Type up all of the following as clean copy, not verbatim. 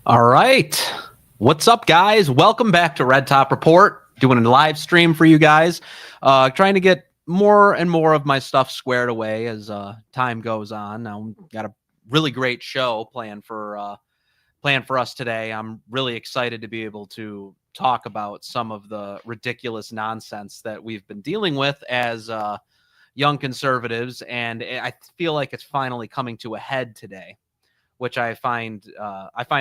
All right. What's up, guys? Welcome back to Red Top Report. Doing a live stream for you guys. Trying to get more and more of my stuff squared away as time goes on. Now we've got a really great show planned for us today. I'm really excited to be able to talk about some of the ridiculous nonsense that we've been dealing with as young conservatives, and I feel like it's finally coming to a head today, which I find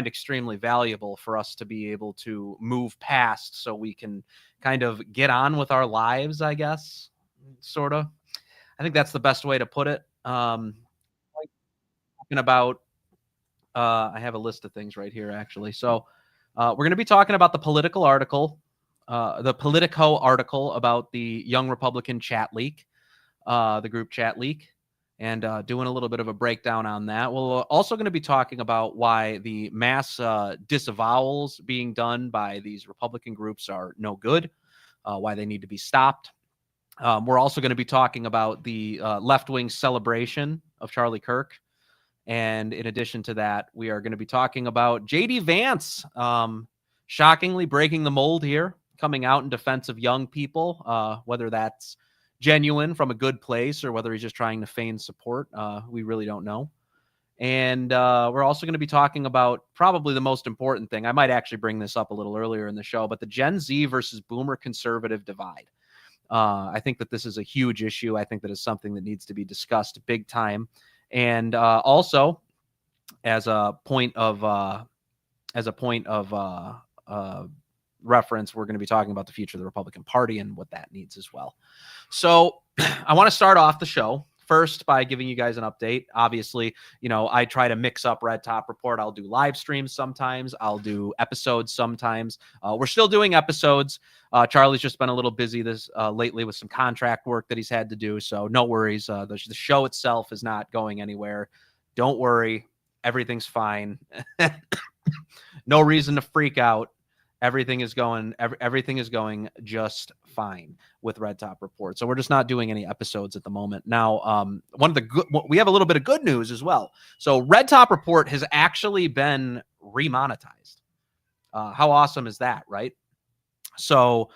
extremely valuable for us to be able to move past, so we can kind of get on with our lives, I guess, sort of. I think that's the best way to put it. Talking about, I have a list of things right here, actually. So we're going to be talking about the Politico article about the Young Republican chat leak, the group chat leak, and doing a little bit of a breakdown on that. We're also going to be talking about why the mass disavowals being done by these Republican groups are no good, why they need to be stopped. We're also going to be talking about the left-wing celebration of Charlie Kirk. And in addition to that, we are going to be talking about J.D. Vance, shockingly breaking the mold here, coming out in defense of young people, whether that's genuine from a good place or whether he's just trying to feign support. We really don't know. And we're also going to be talking about probably the most important thing. I might actually bring this up a little earlier in the show, but the Gen Z versus Boomer conservative divide. I think that this is a huge issue. I think that is something that needs to be discussed big time. And also, as a point of reference, we're going to be talking about the future of the Republican Party and what that needs as well. So I want to start off the show first by giving you guys an update. Obviously, I try to mix up Red Top Report. I'll do live streams sometimes. I'll do episodes sometimes. We're still doing episodes. Charlie's just been a little busy lately with some contract work that he's had to do. So no worries. The show itself is not going anywhere. Don't worry. Everything's fine. No reason to freak out. Everything is going just fine with Red Top Report. So we're just not doing any episodes at the moment. Now, we have a little bit of good news as well. So Red Top Report has actually been remonetized. How awesome is that, right? So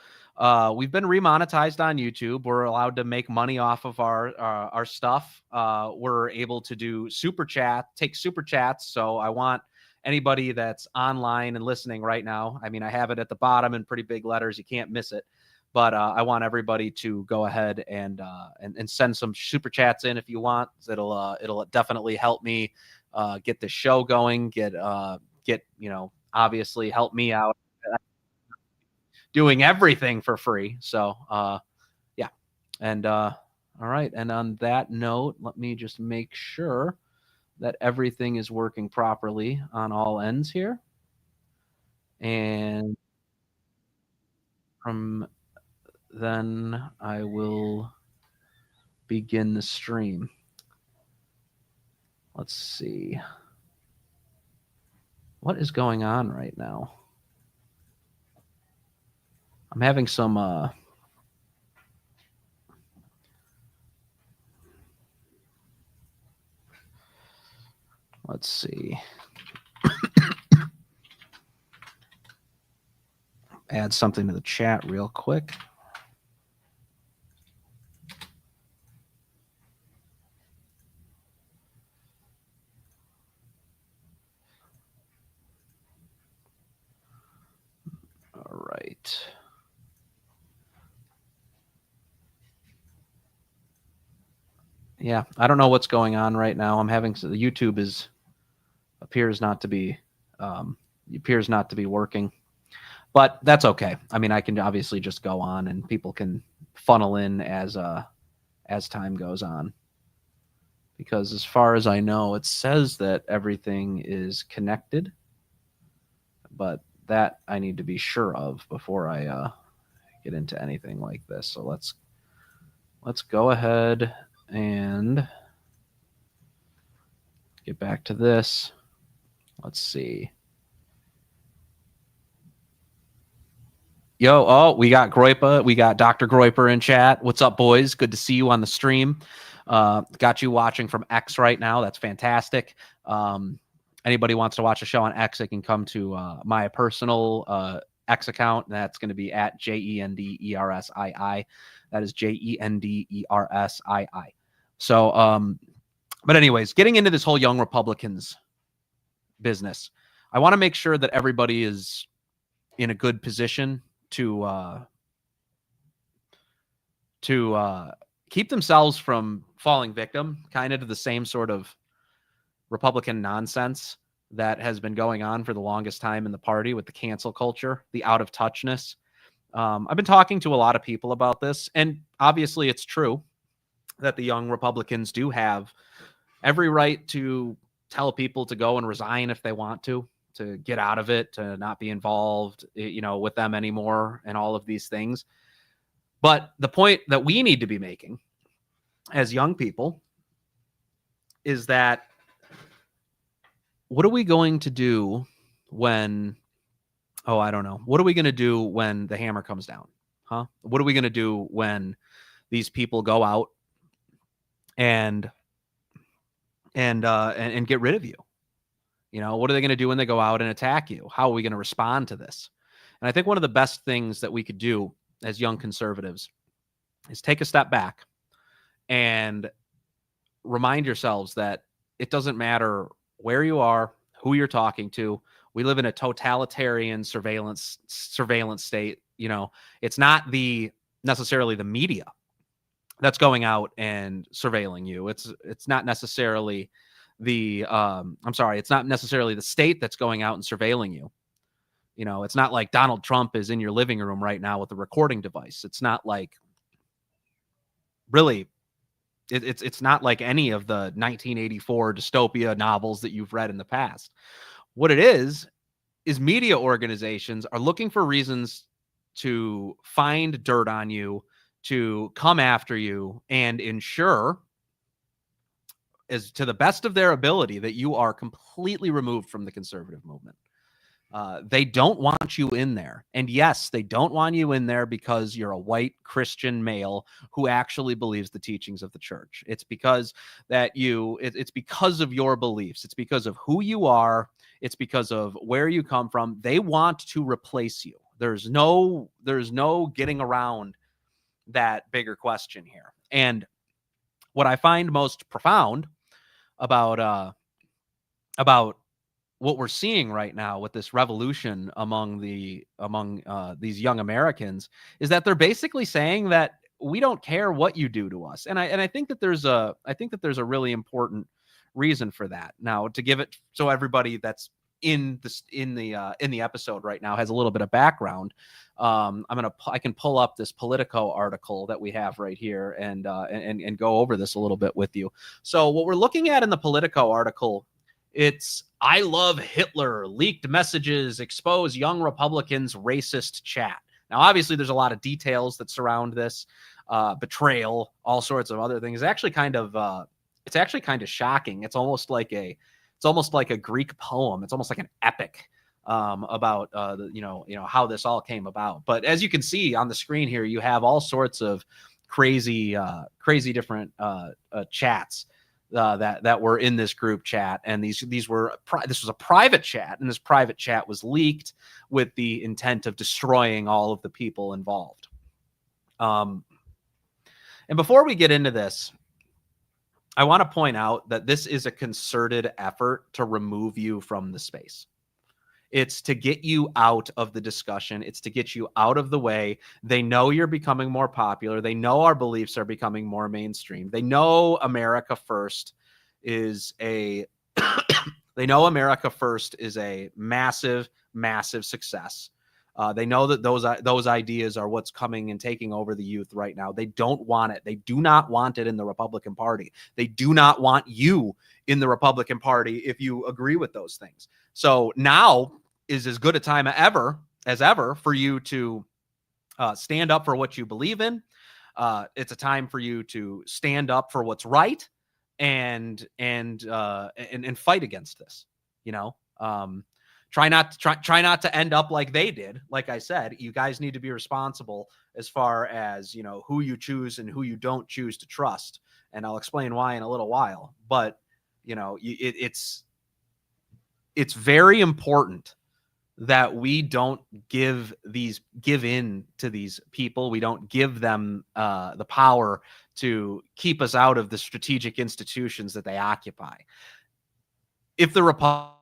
we've been remonetized on YouTube. We're allowed to make money off of our stuff. We're able to do take super chats. So I want anybody that's online and listening right now, I mean, I have it at the bottom in pretty big letters. You can't miss it. But I want everybody to go ahead and send some super chats in if you want. It'll definitely help me get the show going. Obviously help me out doing everything for free. So yeah, and all right. And on that note, let me just make sure that everything is working properly on all ends here. And from then I will begin the stream. Let's see. What is going on right now? I'm having some let's see. Add something to the chat real quick. All right. Yeah, I don't know what's going on right now. I'm having the YouTube appears not to be working, but that's okay. I mean, I can obviously just go on and people can funnel in as time goes on, because as far as I know, it says that everything is connected, but that I need to be sure of before I get into anything like this. So let's go ahead and get back to this. Let's see. We got Groipa. We got Dr. Groiper in chat. What's up, boys? Good to see you on the stream. Got you watching from X right now. That's fantastic. Anybody wants to watch a show on X, they can come to my personal X account. That's going to be at JENDERSII. That is JENDERSII. So, but anyways, getting into this whole Young Republicans business, I want to make sure that everybody is in a good position to keep themselves from falling victim kind of to the same sort of Republican nonsense that has been going on for the longest time in the party with the cancel culture, the out of touchness. I've been talking to a lot of people about this, and obviously it's true that the young Republicans do have every right to tell people to go and resign if they want to get out of it, to not be involved, with them anymore and all of these things. But the point that we need to be making as young people is that what are we going to do when, I don't know. What are we going to do when the hammer comes down? Huh? What are we going to do when these people go out and get rid of you? What are they going to do when they go out and attack you? How are we going to respond to this? And I think one of the best things that we could do as young conservatives is take a step back and remind yourselves that it doesn't matter where you are, who you're talking to. We live in a totalitarian surveillance state. It's not necessarily the media that's going out and surveilling you. It's not necessarily it's not necessarily the state that's going out and surveilling you. It's not like Donald Trump is in your living room right now with a recording device. It's not like really, it's not like any of the 1984 dystopia novels that you've read in the past. What it is media organizations are looking for reasons to find dirt on you, to come after you, and ensure, as to the best of their ability, that you are completely removed from the conservative movement. They don't want you in there. And yes, they don't want you in there because you're a white Christian male who actually believes the teachings of the church. It's because it's because of your beliefs. It's because of who you are. It's because of where you come from. They want to replace you. There's no getting around that bigger question here. And what I find most profound about what we're seeing right now with this revolution among these young Americans is that they're basically saying that we don't care what you do to us. And I think that there's a really important reason for that. Now, to give it so everybody that's in the episode right now has a little bit of background, I can pull up this Politico article that we have right here and go over this a little bit with you. So what we're looking at in the Politico article, it's "I love Hitler, leaked messages expose young Republicans' racist chat." Now, obviously, there's a lot of details that surround this, betrayal, all sorts of other things. It's actually kind of shocking. It's almost like a Greek poem. It's almost like an epic about how this all came about. But as you can see on the screen here, you have all sorts of crazy different chats that were in this group chat, and this was a private chat, and this private chat was leaked with the intent of destroying all of the people involved. And before we get into this, I want to point out that this is a concerted effort to remove you from the space. It's to get you out of the discussion. It's to get you out of the way. They know you're becoming more popular. They know our beliefs are becoming more mainstream. They know America First is a massive, massive success. They know that those ideas are what's coming and taking over the youth right now. They don't want it. They do not want it in the Republican Party. They do not want you in the Republican Party if you agree with those things. So now is as good a time as ever for you to stand up for what you believe in. It's a time for you to stand up for what's right and fight against this. Try not to end up like they did. Like I said, you guys need to be responsible as far as, who you choose and who you don't choose to trust. And I'll explain why in a little while. But, it's very important that we don't give in to these people. We don't give them the power to keep us out of the strategic institutions that they occupy. If the Republicans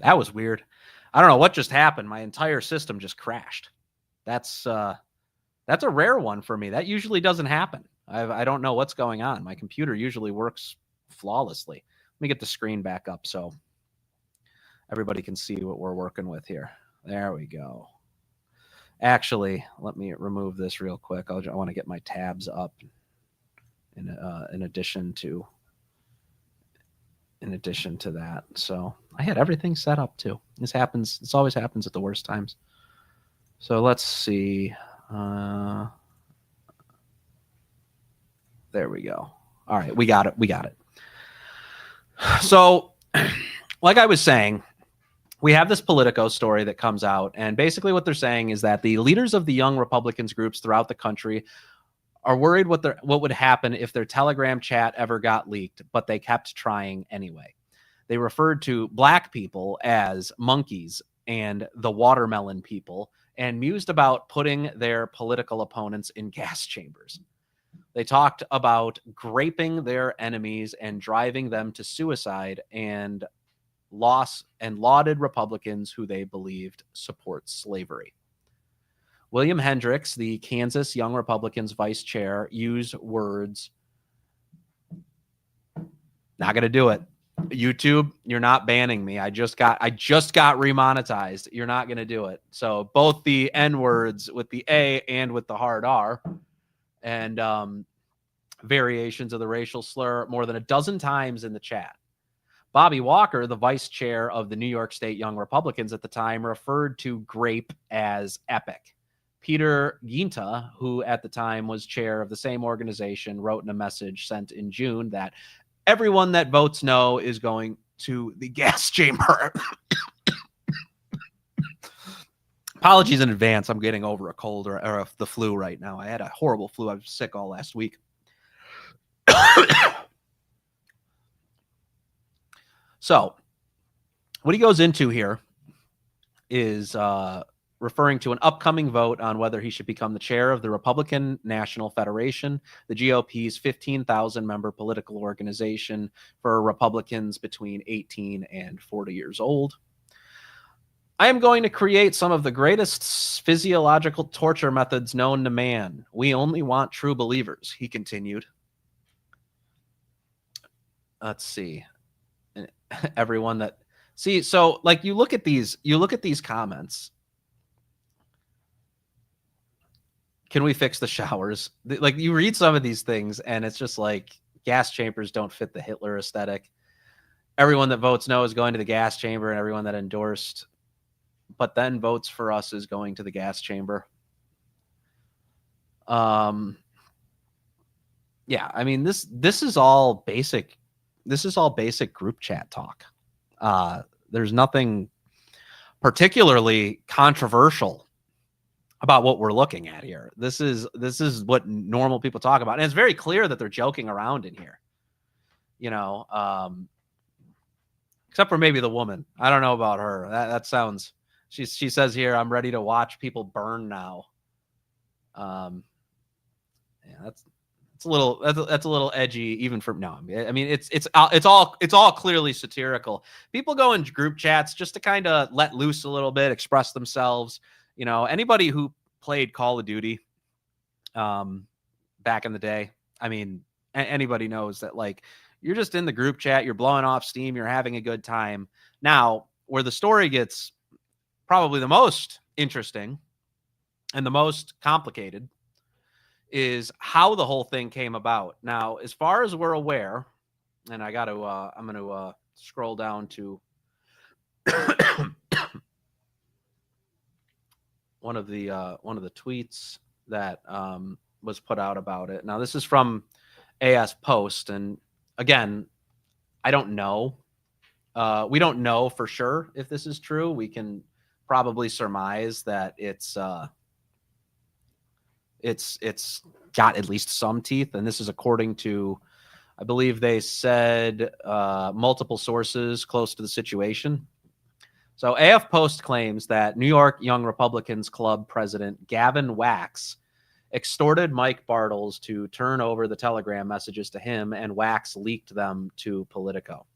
That was weird. I don't know what just happened. My entire system just crashed. That's a rare one for me. That usually doesn't happen. I don't know what's going on. My computer usually works flawlessly. Let me get the screen back up so everybody can see what we're working with here. There we go. Actually, let me remove this real quick. I want to get my tabs up in addition to that. So I had everything set up too. This always happens at the worst times. So let's see. There we go. All right, we got it. So, like I was saying, we have this Politico story that comes out, and basically what they're saying is that the leaders of the young Republicans groups throughout the country are worried what would happen if their Telegram chat ever got leaked, but they kept trying anyway. They referred to black people as monkeys and the watermelon people, and mused about putting their political opponents in gas chambers. They talked about graping their enemies and driving them to suicide, and lauded Republicans who they believed support slavery. William Hendricks, the Kansas Young Republicans vice chair, used words. Not going to do it. YouTube, you're not banning me. I just got remonetized. You're not going to do it. So both the N words with the A and with the hard R, and variations of the racial slur more than a dozen times in the chat. Bobby Walker, the vice chair of the New York State Young Republicans at the time, referred to grape as epic. Peter Ginta, who at the time was chair of the same organization, wrote in a message sent in June that everyone that votes no is going to the gas chamber. Apologies in advance. I'm getting over a cold or the flu right now. I had a horrible flu. I was sick all last week. So what he goes into here is referring to an upcoming vote on whether he should become the chair of the Republican National Federation, the GOP's 15,000-member political organization for Republicans between 18 and 40 years old. I am going to create some of the greatest physiological torture methods known to man. We only want true believers, he continued. Let's see. Everyone that so like you look at these comments. Can we fix the showers? Like you read some of these things and it's just like gas chambers don't fit the Hitler aesthetic. Everyone that votes no is going to the gas chamber, and everyone that endorsed but then votes for us is going to the gas chamber. Yeah, I mean this is all basic. This is all basic group chat talk. There's nothing particularly controversial about what we're looking at here. This is what normal people talk about. And it's very clear that they're joking around in here, you know, except for maybe the woman. I don't know about her. That sounds, she says here, I'm ready to watch people burn now. Yeah, that's a little edgy even from no. I mean, it's all clearly satirical. People go in group chats just to kind of let loose a little bit, express themselves. You know, anybody who played Call of Duty back in the day, I mean, anybody knows that, like, you're just in the group chat, you're blowing off steam, you're having a good time. Now, where the story gets probably the most interesting and the most complicated is how the whole thing came about. Now, as far as we're aware, and I'm going to scroll down to one of the tweets that was put out about it. Now, this is from AS Post, and again, I don't know. We don't know for sure if this is true. We can probably surmise that it's got at least some teeth, and this is according to, I believe they said, multiple sources close to the situation. So AF Post claims that New York Young Republicans Club president Gavin Wax extorted Mike Bartels to turn over the Telegram messages to him, and Wax leaked them to Politico.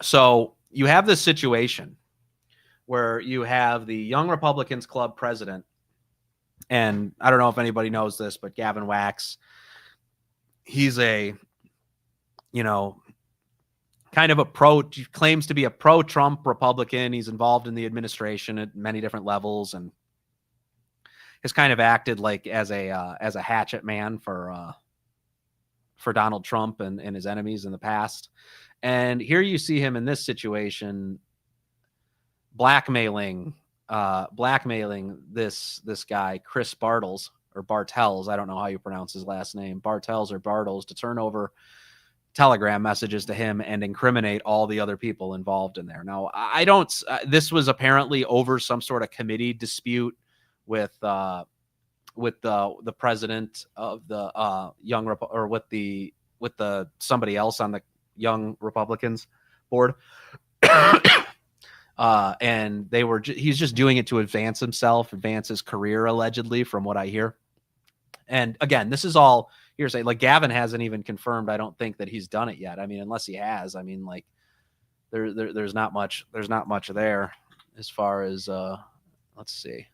So you have this situation where you have the Young Republicans Club president, and I don't know if anybody knows this, but Gavin Wax, he's a, kind of claims to be a pro-Trump Republican. He's involved in the administration at many different levels, and has kind of acted like as a hatchet man for Donald Trump and his enemies in the past. And here you see him in this situation, blackmailing this guy, Chris Bartels, or Bartels. I don't know how you pronounce his last name, Bartels or Bartels, to turn over Telegram messages to him and incriminate all the other people involved in there. Now, this was apparently over some sort of committee dispute with the president of the somebody else on the Young Republicans board. And he's just doing it to advance his career, allegedly, from what I hear. And again, this is all hearsay. Like, Gavin hasn't even confirmed, I don't think, that he's done it yet. I mean, unless he has, I mean, like, there's not much there as far as, let's see.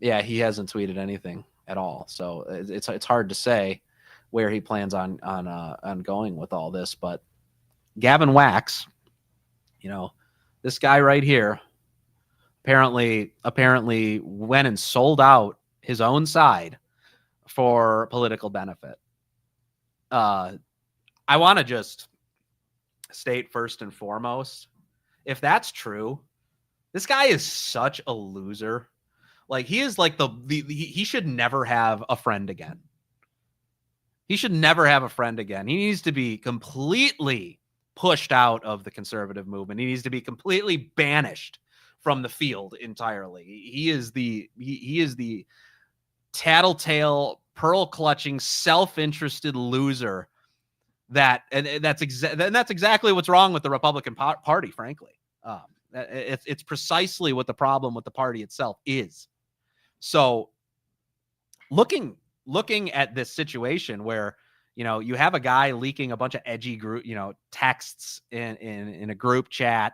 Yeah, he hasn't tweeted anything at all. So it's hard to say where he plans on going with all this, but Gavin Wax, this guy right here, apparently went and sold out his own side for political benefit. I want to just state first and foremost, if that's true, this guy is such a loser. Like, he is like he should never have a friend again. He should never have a friend again. He needs to be completely pushed out of the conservative movement. He needs to be completely banished from the field entirely. He is the tattletale, pearl clutching, self-interested loser that's exactly what's wrong with the Republican Party, frankly. It's precisely what the problem with the party itself is. So looking at this situation where, you have a guy leaking a bunch of edgy group, texts in a group chat,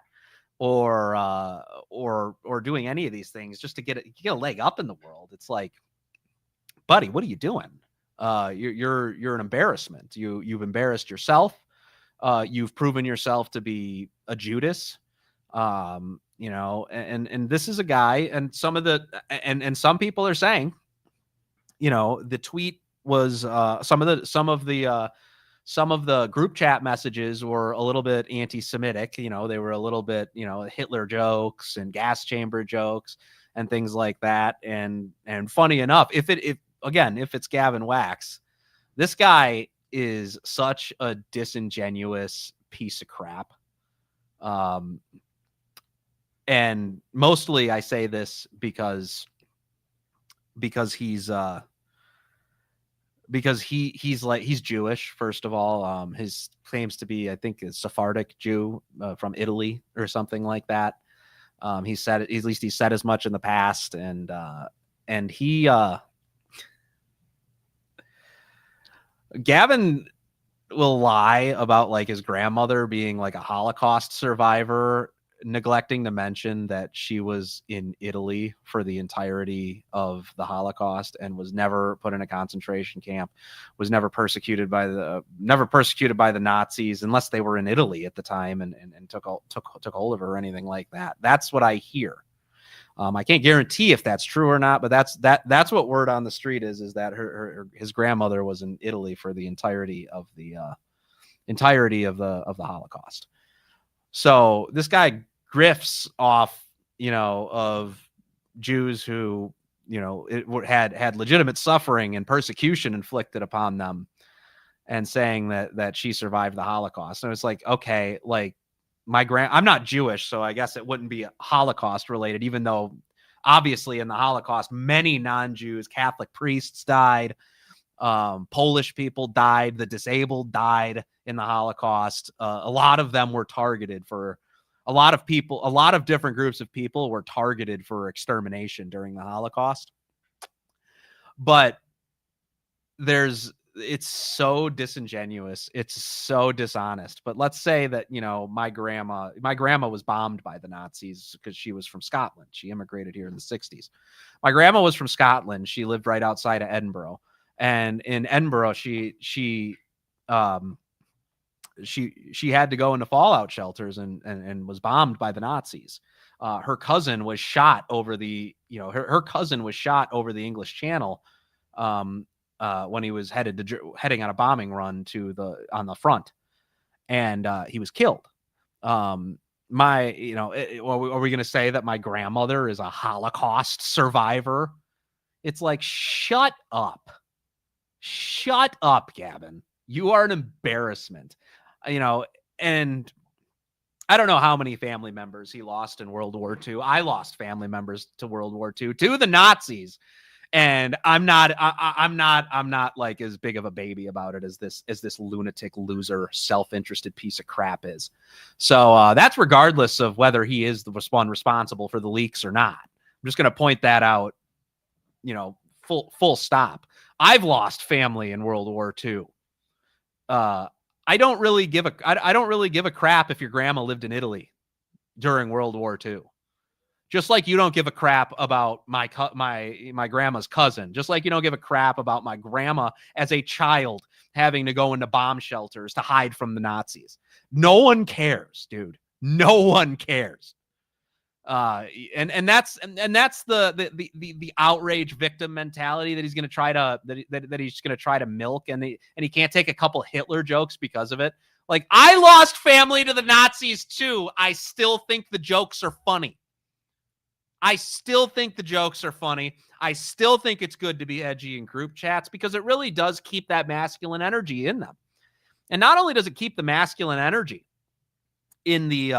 or doing any of these things just to get a leg up in the world. It's like, buddy, what are you doing? You're an embarrassment. You've embarrassed yourself. You've proven yourself to be a Judas. And this is a guy, and some people are saying, the tweet was some of the group chat messages were a little bit anti-Semitic. They were a little bit, Hitler jokes and gas chamber jokes and things like that. And funny enough, if it's Gavin Wax, this guy is such a disingenuous piece of crap. And mostly I say this because he's Jewish, first of all. His claims to be, I think, a Sephardic Jew from Italy or something like that. He said as much in the past, and he Gavin will lie about, like, his grandmother being like a Holocaust survivor neglecting to mention that she was in Italy for the entirety of the Holocaust and was never put in a concentration camp, was never persecuted by the Nazis, unless they were in Italy at the time and took hold of her or anything like that. That's what I hear. I can't guarantee if that's true or not, but that's what word on the street is that his grandmother was in Italy for the entirety of the Holocaust. So this guy grifts off, of Jews who, had legitimate suffering and persecution inflicted upon them, and saying that she survived the Holocaust. And it's like, okay, like I'm not Jewish, so I guess it wouldn't be Holocaust related, even though obviously in the Holocaust, many non-Jews, Catholic priests died. Polish people died. The disabled died in the Holocaust. A lot of them were targeted for a lot of people. A lot of different groups of people were targeted for extermination during the Holocaust. But it's so disingenuous. It's so dishonest. But let's say that, my grandma was bombed by the Nazis because she was from Scotland. She immigrated here in the 60s. My grandma was from Scotland. She lived right outside of Edinburgh. And in Edinburgh, she had to go into fallout shelters and was bombed by the Nazis. Her cousin was shot over the English Channel when he was heading on a bombing run on the front, and he was killed. Are we going to say that my grandmother is a Holocaust survivor? It's like, shut up, Gavin. You are an embarrassment. And I don't know how many family members he lost in World War II. I lost family members to World War II, to the Nazis. And I'm not like as big of a baby about it as this lunatic, loser, self-interested piece of crap is. So that's regardless of whether he is the one responsible for the leaks or not. I'm just going to point that out, full stop. I've lost family in World War II. I don't really give a crap if your grandma lived in Italy during World War II. Just like you don't give a crap about my grandma's cousin. Just like you don't give a crap about my grandma as a child having to go into bomb shelters to hide from the Nazis. No one cares, dude. No one cares. And that's the outrage victim mentality that he's going to try to that he's going to try to milk, and he can't take a couple Hitler jokes because of it. Like, I lost family to the Nazis too. I still think the jokes are funny. I still think it's good to be edgy in group chats because it really does keep that masculine energy in them. And not only does it keep the masculine energy in the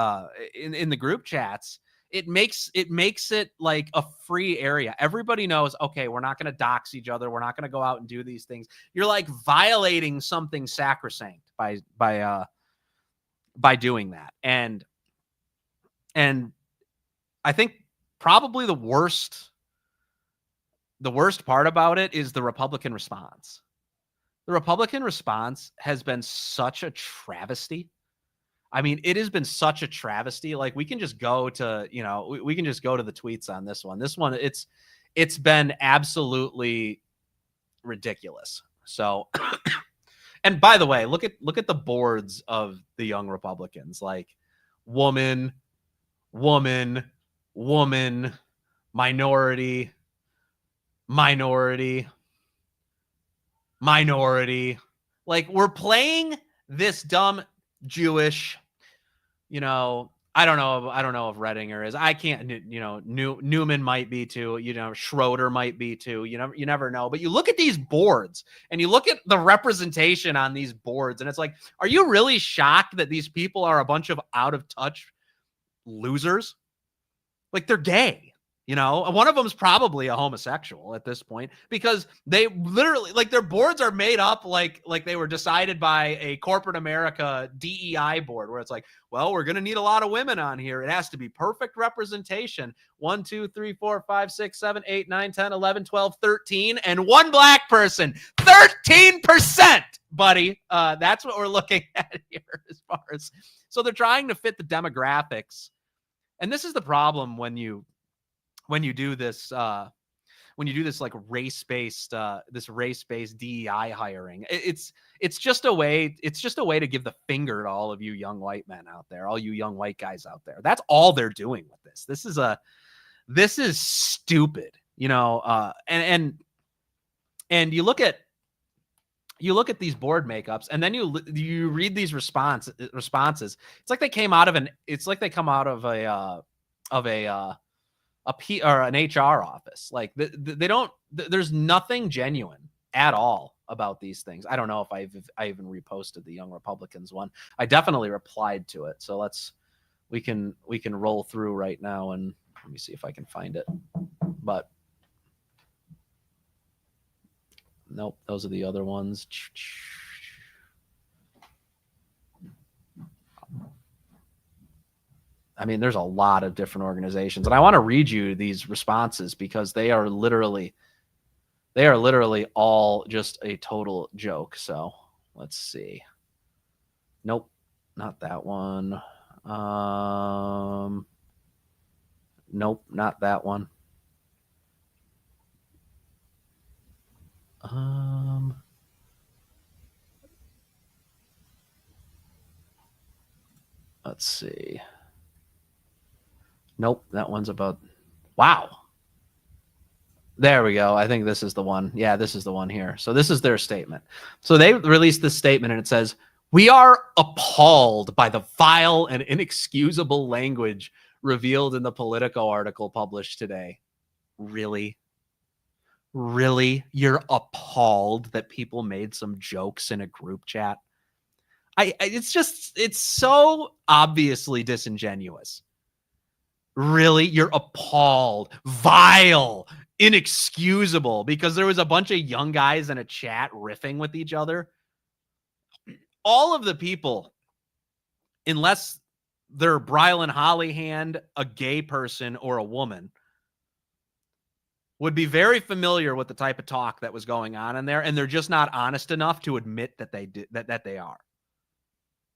in the group chats, it makes it like a free area. Everybody knows, okay, we're not going to dox each other. We're not going to go out and do these things. You're like violating something sacrosanct by doing that. And I think probably the worst part about it is the Republican response. The Republican response has been such a travesty. I mean, it has been such a travesty. Like, we can just go to, we can just go to the tweets on this one. This one, it's been absolutely ridiculous. So, and by the way, look at the boards of the young Republicans, like woman, minority. Like, we're playing this dumb Jewish, I don't know if Redinger is. I can't, Newman might be too, Schroeder might be too. You never know. But you look at these boards and you look at the representation on these boards, and it's like, are you really shocked that these people are a bunch of out of touch losers? Like, they're gay. One of them is probably a homosexual at this point, because they literally, like, their boards are made up like they were decided by a corporate America DEI board, where it's like, well, we're going to need a lot of women on here. It has to be perfect representation. 1, 2, 3, 4, 5, 6, 7, 8, 9, 10, 11, 12, 13, and one black person. 13%, buddy. That's what we're looking at here as far as, so they're trying to fit the demographics And this is the problem when you do this like race-based DEI hiring. It's just a way to give the finger to all of you young white men out there, all you young white guys out there. That's all they're doing with this. This is stupid, and you look at these board makeups, and then you read these responses. It's like they come out of a P or an HR office. Like they don't. There's nothing genuine at all about these things. I don't know if I even reposted the Young Republicans one. I definitely replied to it. So we can roll through right now, and let me see if I can find it. But nope, those are the other ones. I mean, there's a lot of different organizations, and I want to read you these responses because they are literally all just a total joke. So let's see. Nope, not that one. Nope, not that one. Let's see. Nope, that one's about, wow. There we go. I think this is the one. Yeah, this is the one here. So this is their statement. So they released this statement, and it says, "We are appalled by the vile and inexcusable language revealed in the Politico article published today." Really? Really? You're appalled that people made some jokes in a group chat? It's so obviously disingenuous. Really? You're appalled, vile, inexcusable, because there was a bunch of young guys in a chat riffing with each other. All of the people, unless they're Brylan Hollyhand, a gay person, or a woman, would be very familiar with the type of talk that was going on in there, and they're just not honest enough to admit that they did that they are.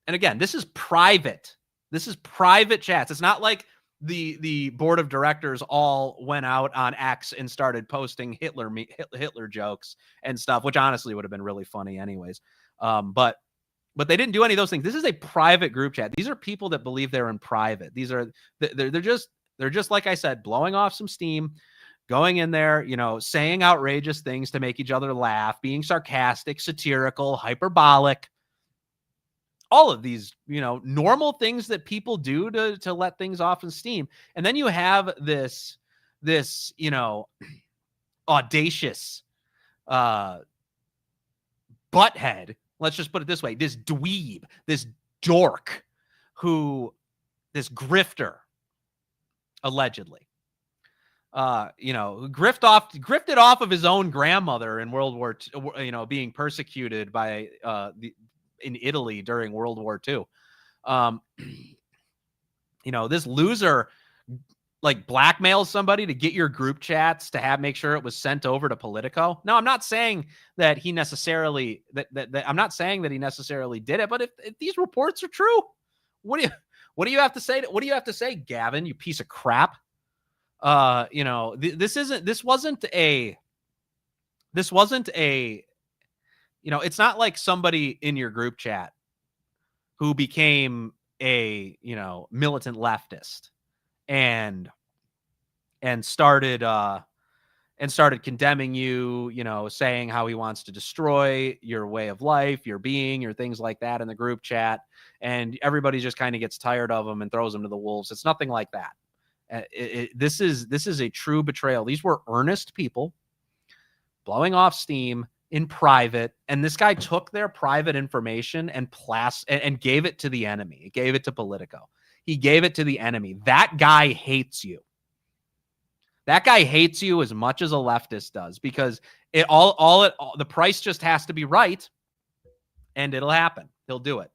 And again, this is private. This is private chats. It's not like the board of directors all went out on X and started posting Hitler jokes and stuff, which honestly would have been really funny anyways. But they didn't do any of those things. This is a private group chat. These are people that believe they're in private. They're just like I said, blowing off some steam, going in there, saying outrageous things to make each other laugh, being sarcastic, satirical, hyperbolic. All of these, normal things that people do to let things off in steam. And then you have this audacious butthead. Let's just put it this way. This dweeb, this dork this grifter, allegedly, grifted off of his own grandmother in World War II, being persecuted by in Italy during World War II. This loser like blackmails somebody to get your group chats to make sure it was sent over to Politico. No, I'm not saying that he necessarily I'm not saying that he necessarily did it, but if these reports are true, what do you have to say? What do you have to say, Gavin, you piece of crap? This wasn't a it's not like somebody in your group chat who became a, militant leftist and started condemning you, saying how he wants to destroy your way of life, your being, your things like that in the group chat. And everybody just kind of gets tired of him and throws him to the wolves. It's nothing like that. This is a true betrayal. These were earnest people blowing off steam in private, and this guy took their private information and gave it to the enemy. He gave it to Politico. He gave it to the enemy. That guy hates you. That guy hates you as much as a leftist does, because the price just has to be right, and it'll happen. He'll do it.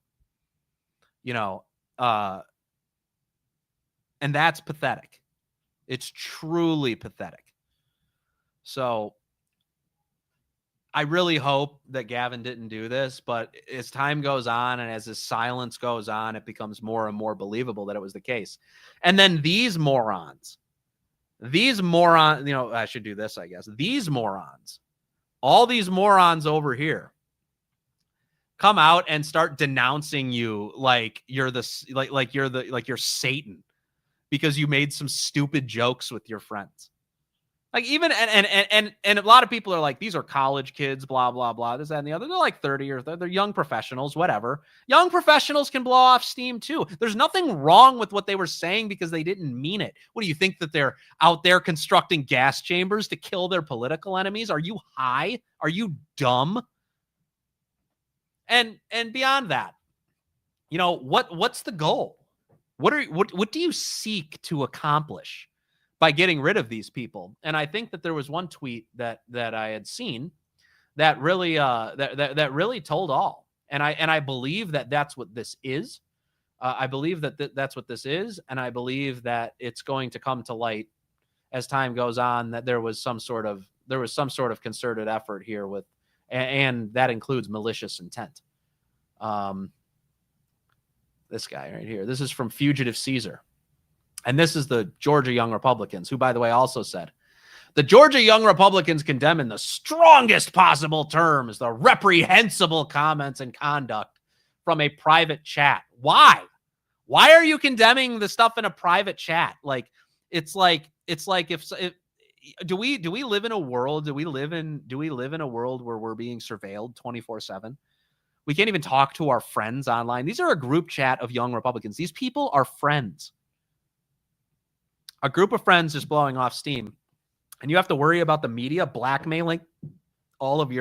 And that's pathetic. It's truly pathetic. So I really hope that Gavin didn't do this, but as time goes on and as his silence goes on, it becomes more and more believable that it was the case. And then these morons, I should do this, I guess. These morons, all these morons over here come out and start denouncing you like you're you're Satan because you made some stupid jokes with your friends. Like even and a lot of people are like, these are college kids, blah, blah, blah, this, that, and the other. They're like 30 or they're young professionals, whatever. Young professionals can blow off steam too. There's nothing wrong with what they were saying because they didn't mean it. What do you think, that they're out there constructing gas chambers to kill their political enemies? Are you high? Are you dumb? And beyond that, what's the goal? What do you seek to accomplish by getting rid of these people? And I think that there was one tweet that I had seen that really that really told all. And I believe that that's what this is. I believe that that's what this is, and I believe that it's going to come to light as time goes on that there was some sort of concerted effort here with, and that includes malicious intent. This guy right here. This is from Fugitive Caesar. And this is the Georgia Young Republicans, who, by the way, also said, the Georgia Young Republicans condemn in the strongest possible terms the reprehensible comments and conduct from a private chat. Why? Why are you condemning the stuff in a private chat? Like, it's like if do we live in a world? Do we live in a world where we're being surveilled 24/7? We can't even talk to our friends online. These are a group chat of young Republicans. These people are friends. A group of friends is blowing off steam, and you have to worry about the media blackmailing one of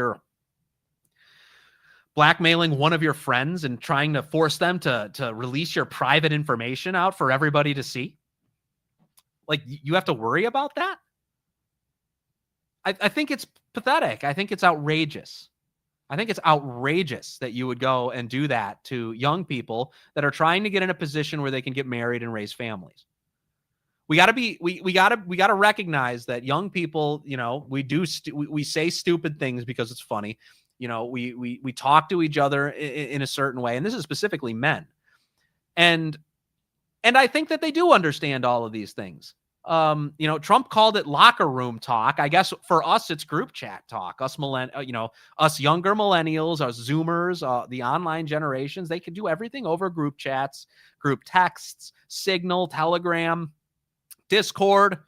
your friends and trying to force them to release your private information out for everybody to see. Like, you have to worry about that? I think it's pathetic. I think it's outrageous. I think it's outrageous that you would go and do that to young people that are trying to get in a position where they can get married and raise families. We got to recognize that young people, we say stupid things because it's funny. We talk to each other in a certain way, and this is specifically men. And I think that they do understand all of these things. Trump called it locker room talk. I guess for us, it's group chat talk. Us younger millennials, us Zoomers, the online generations, they can do everything over group chats, group texts, Signal, Telegram, Discord.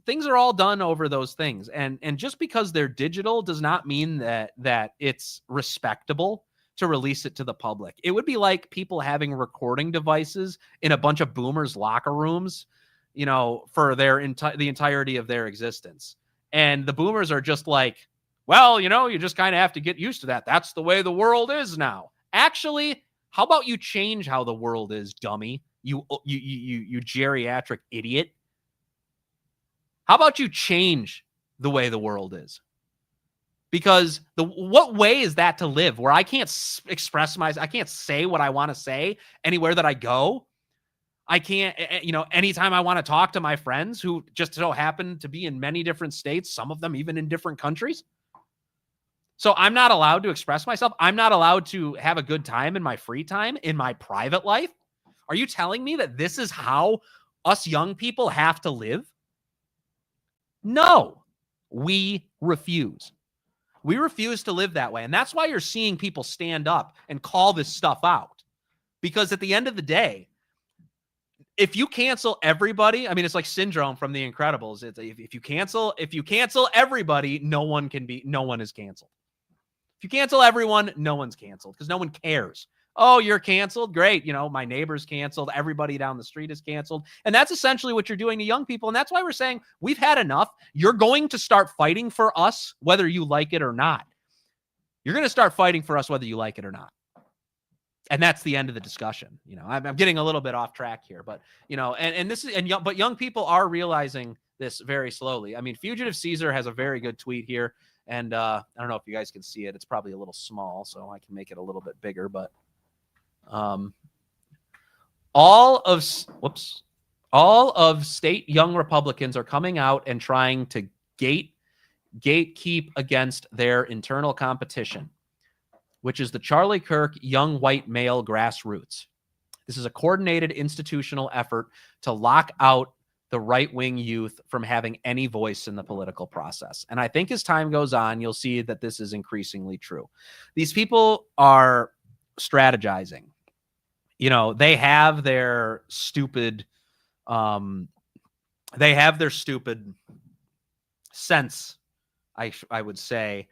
Things are all done over those things. And just because they're digital does not mean that it's respectable to release it to the public. It would be like people having recording devices in a bunch of boomers' locker rooms, for the entirety of their existence. And the boomers are just like, well, you just kind of have to get used to that. That's the way the world is now. Actually, how about you change how the world is, dummy? You geriatric idiot. How about you change the way the world is? Because what way is that to live, where I can't express I can't say what I want to say anywhere that I go? I can't, anytime I want to talk to my friends who just so happen to be in many different states, some of them even in different countries. So I'm not allowed to express myself. I'm not allowed to have a good time in my free time, in my private life. Are you telling me that this is how us young people have to live? No, we refuse. We refuse to live that way. And that's why you're seeing people stand up and call this stuff out. Because at the end of the day, if you cancel everybody, it's like Syndrome from The Incredibles. If you cancel everybody, no one is canceled. If you cancel everyone, no one's canceled because no one cares. Oh, you're canceled? Great. My neighbor's canceled. Everybody down the street is canceled. And that's essentially what you're doing to young people. And that's why we're saying we've had enough. You're going to start fighting for us, whether you like it or not. You're going to start fighting for us, whether you like it or not. And that's the end of the discussion. I'm getting a little bit off track here, but but young people are realizing this very slowly. Fugitive Caesar has a very good tweet here, and I don't know if you guys can see it. It's probably a little small, so I can make it a little bit bigger. But all of state young Republicans are coming out and trying to gate gatekeep against their internal competition, which is the Charlie Kirk young white male grassroots. This is a coordinated institutional effort to lock out the right-wing youth from having any voice in the political process. And I think as time goes on, you'll see that this is increasingly true. These people are strategizing. You know, they have their stupid sense, I would say,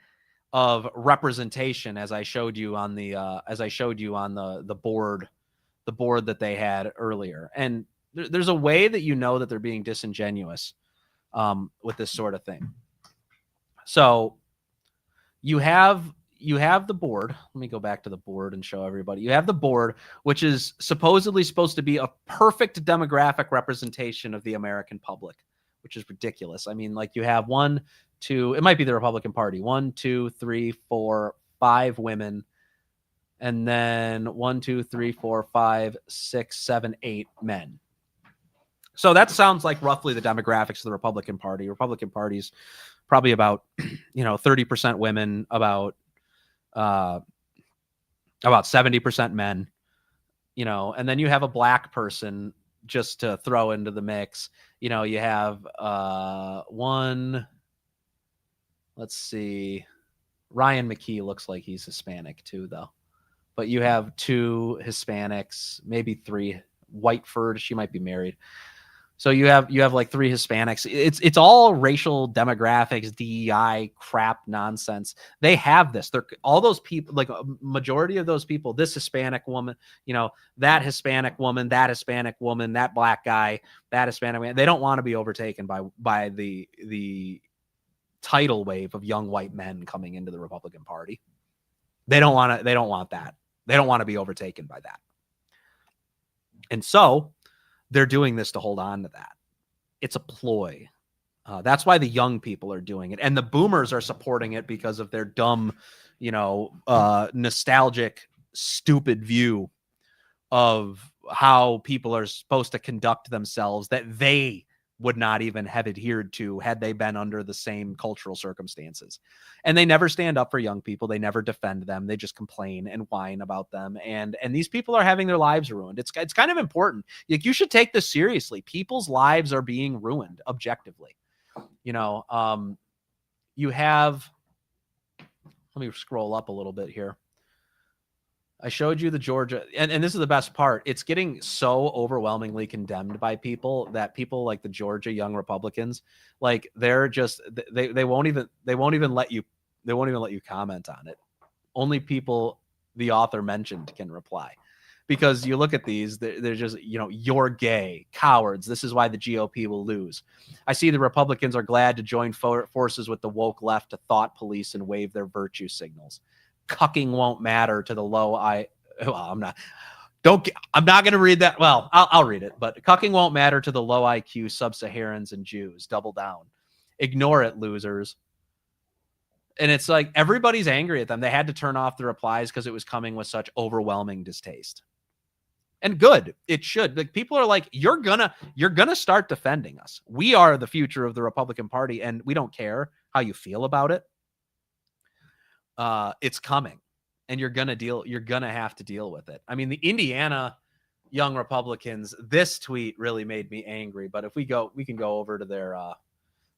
of representation, as I showed you on the board that they had earlier. And there's a way that you know that they're being disingenuous with this sort of thing. So you have the board. Let me go back to the board and show everybody. You have the board, which is supposedly supposed to be a perfect demographic representation of the American public, which is ridiculous. I mean, like, you have it might be the Republican Party, 1, 2, 3, 4, 5 women, and then 1, 2, 3, 4, 5, 6, 7, 8 men. So that sounds like roughly the demographics of the Republican Party. Republican Party's probably about 30% women, about 70% men, and then you have a black person just to throw into the mix. You have let's see, Ryan McKee looks like he's Hispanic too, though. But you have 2 Hispanics, maybe 3. Whiteford, she might be married. So you have like 3 Hispanics. It's all racial demographics, DEI crap nonsense. They have this. They're all those people, like a majority of those people, this Hispanic woman, that Hispanic woman, that black guy, that Hispanic man. They don't want to be overtaken by the tidal wave of young white men coming into the Republican Party. They don't want that. They don't want to be overtaken by that. And so they're doing this to hold on to that. It's a ploy. That's why the young people are doing it. And the boomers are supporting it because of their dumb, nostalgic, stupid view of how people are supposed to conduct themselves that they would not even have adhered to had they been under the same cultural circumstances. And they never stand up for young people. They never defend them. They just complain and whine about them. And these people are having their lives ruined. It's kind of important. Like, you should take this seriously. People's lives are being ruined objectively. You have, let me scroll up a little bit here. I showed you the Georgia, and this is the best part. It's getting so overwhelmingly condemned by people that people like the Georgia young Republicans, like, they're just, they won't even let you comment on it. Only people the author mentioned can reply, because you look at these, they're just, you're gay, cowards. This is why the GOP will lose. I see the Republicans are glad to join forces with the woke left to thought police and wave their virtue signals. Cucking won't matter to the low I. Well, I'm not going to read that. Well, I'll read it, but cucking won't matter to the low IQ sub-Saharans and Jews. Double down. Ignore it, losers. And it's like everybody's angry at them. They had to turn off the replies because it was coming with such overwhelming distaste. And good. It should. Like, people are like, you're gonna start defending us. We are the future of the Republican Party, and we don't care how you feel about it. It's coming, and you're gonna have to deal with it. I mean, the Indiana young Republicans, this tweet really made me angry, but if we can go over to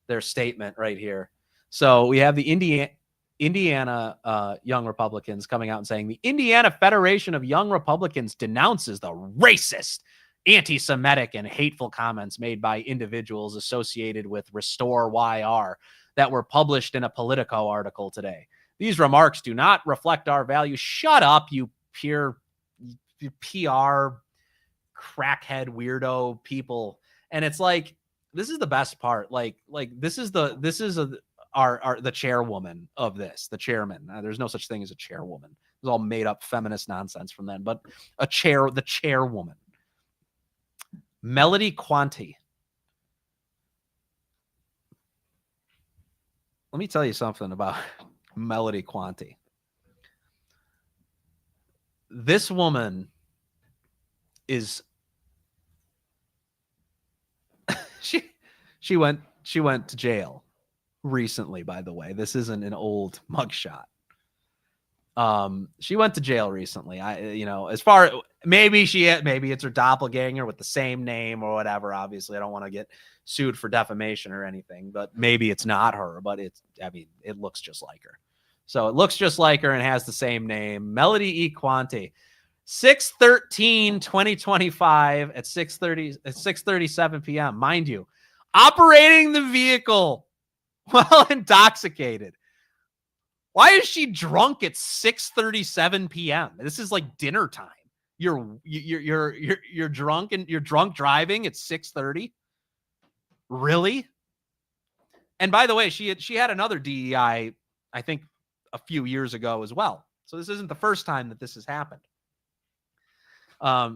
their statement right here. So we have the Indiana young Republicans coming out and saying the Indiana Federation of Young Republicans denounces the racist, anti-Semitic, and hateful comments made by individuals associated with Restore YR that were published in a Politico article today. These remarks do not reflect our values. Shut up, you pure PR crackhead weirdo people. And it's like, this is the best part. Like this is the chairwoman of this, the chairman. There's no such thing as a chairwoman. It was all made up feminist nonsense from then, but the chairwoman. Melody Quanti. Let me tell you something about Melody Quanti. This woman is she went to jail recently, by the way. This isn't an old mugshot. She went to jail recently. As far maybe it's her doppelganger with the same name or whatever. Obviously, I don't want to get sued for defamation or anything, but maybe it's not her, but it looks just like her. So it looks just like her and has the same name. Melody E. Quante. 6/13/2025 at 6:37 p.m. Mind you, operating the vehicle while intoxicated. Why is she drunk at 6:37 p.m.? This is like dinner time. You're drunk and you're drunk driving at 6:30. Really? And by the way, she had another DEI, I think, a few years ago as well. So this isn't the first time that this has happened.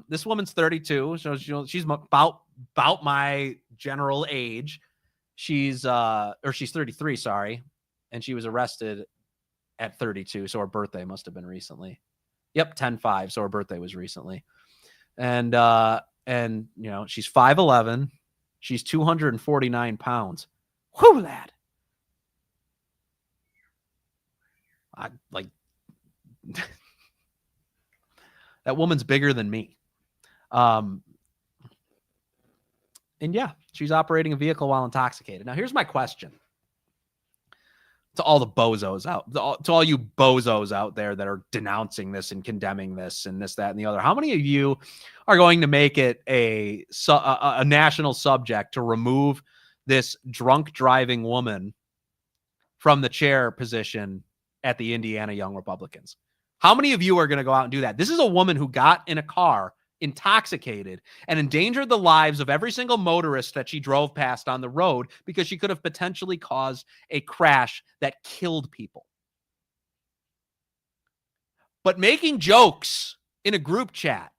This woman's 32, so she's about my general age. She's 33, sorry, and she was arrested at 32, so her birthday must have been recently. Yep, 10/5, so her birthday was recently. And she's 5'11", she's 249 pounds. Whew, lad. I like that woman's bigger than me. And yeah, she's operating a vehicle while intoxicated. Now, here's my question to all the bozos to all you bozos out there that are denouncing this and condemning this and this, that, and the other. How many of you are going to make it a national subject to remove this drunk driving woman from the chair position at the Indiana Young Republicans? How many of you are going to go out and do that? This is a woman who got in a car intoxicated and endangered the lives of every single motorist that she drove past on the road because she could have potentially caused a crash that killed people. But making jokes in a group chat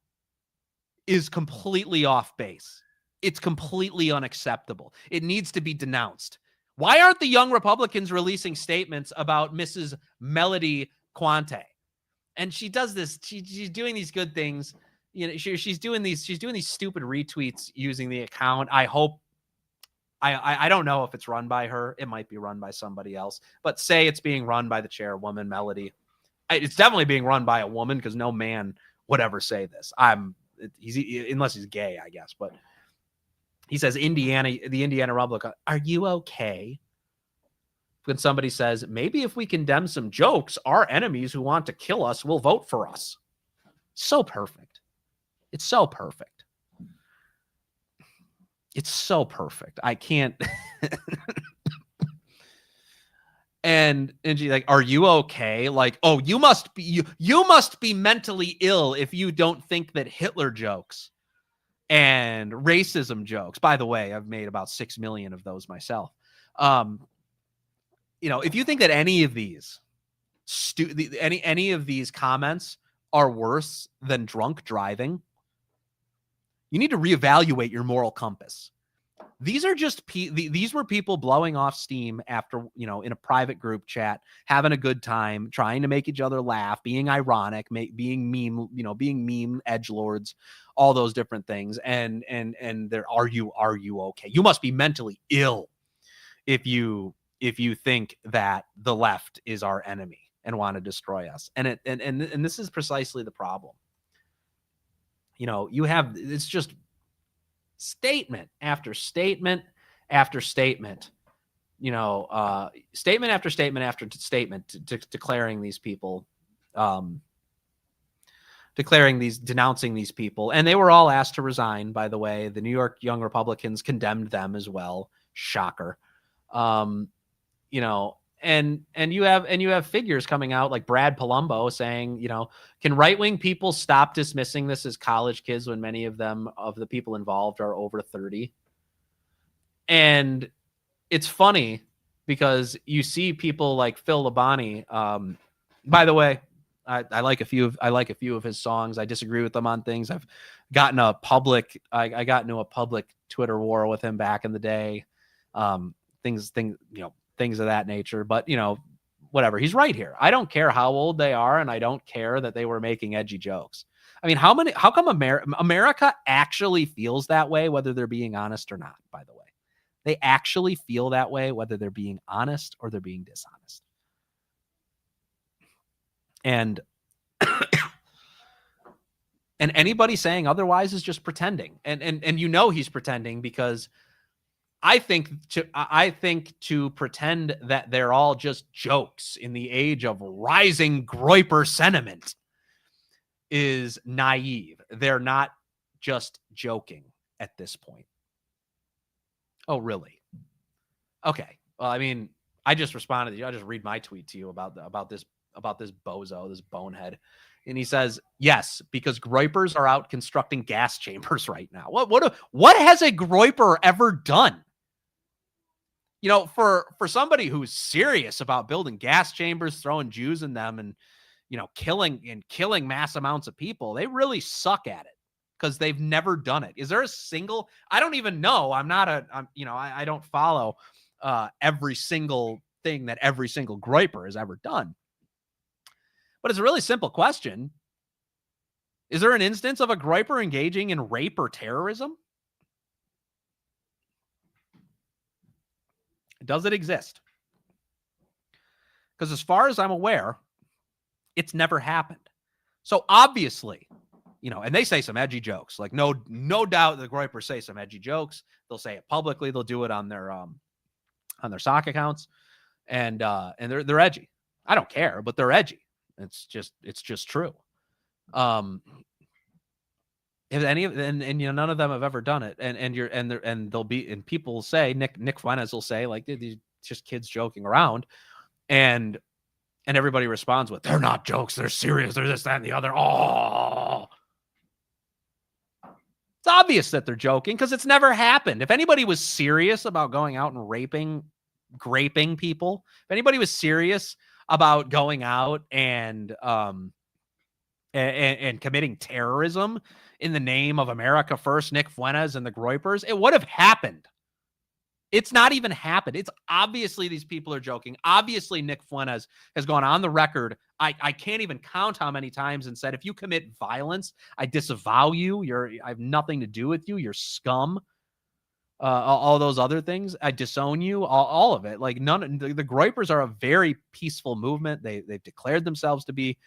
is completely off base. It's completely unacceptable. It needs to be denounced. Why aren't the Young Republicans releasing statements about Mrs. Melody Quante? And she does this. She's doing these good things. She's doing these stupid retweets using the account. I hope. I don't know if it's run by her. It might be run by somebody else. But say it's being run by the chairwoman, Melody. It's definitely being run by a woman because no man would ever say this. Unless he's gay, I guess. But he says, the Indiana Republican, are you okay? When somebody says, maybe if we condemn some jokes, our enemies who want to kill us will vote for us. So perfect. It's so perfect. It's so perfect. I can't. and she's like, are you okay? Like, oh, you must be mentally ill if you don't think that Hitler jokes and racism jokes. By the way, I've made about 6 million of those myself. If you think that any of these any of these comments are worse than drunk driving, you need to reevaluate your moral compass. These are just these were people blowing off steam after, in a private group chat, having a good time, trying to make each other laugh, being ironic, being meme, being meme edgelords, all those different things. And are you okay? You must be mentally ill if you think that the left is our enemy and want to destroy us. And this is precisely the problem. It's just statement after statement after statement, statement after statement after statement declaring these people, denouncing these people. And they were all asked to resign, by the way. The New York Young Republicans condemned them as well. Shocker. And you have figures coming out like Brad Palumbo saying, can right-wing people stop dismissing this as college kids when many of the people involved are over 30? And it's funny because you see people like Phil Labonte. By the way, I like a few of his songs. I disagree with them on things. I've gotten I got into a public Twitter war with him back in the day. Things of that nature, but whatever. He's right here. I don't care how old they are, and I don't care that they were making edgy jokes. I mean, how come America actually feels that way, whether they're being honest or not, by the way? They actually feel that way, whether they're being honest or they're being dishonest. And and anybody saying otherwise is just pretending. And you know he's pretending, because I think to pretend that they're all just jokes in the age of rising Groyper sentiment is naive. They're not just joking at this point. Oh, really? Okay. Well, I mean, I just responded to you. I just read my tweet to you about this bozo, this bonehead. And he says, yes, because Groypers are out constructing gas chambers right now. What has a Groyper ever done? You know, for somebody who's serious about building gas chambers, throwing Jews in them, and, you know, killing mass amounts of people, they really suck at it, because they've never done it. Is there a single? I don't even know. I don't follow every single thing that every single Groyper has ever done. But it's a really simple question. Is there an instance of a Groyper engaging in rape or terrorism? Does it exist? Because as far as I'm aware, it's never happened. So obviously, you know, and they say some edgy jokes. Like, no doubt the Groypers say some edgy jokes. They'll say it publicly. They'll do it on their sock accounts, and they're edgy. I don't care, but they're edgy. It's just true. If any of and you know, none of them have ever done it, and they'll be, and people will say, Nick Fuentes will say, like, these just kids joking around, and everybody responds with, they're not jokes, they're serious, they're this, that, and the other. Oh, it's obvious that they're joking, because it's never happened. If anybody was serious about going out and graping people, if anybody was serious about going out and committing terrorism in the name of America First, Nick Fuentes and the Groypers, it would have happened. It's not even happened. It's obviously these people are joking. Obviously, Nick Fuentes has gone on the record. I can't even count how many times, and said, if you commit violence, I disavow you. I have nothing to do with you. You're scum. All those other things. I disown you. All of it. Like, the Groypers are a very peaceful movement. They've declared themselves to be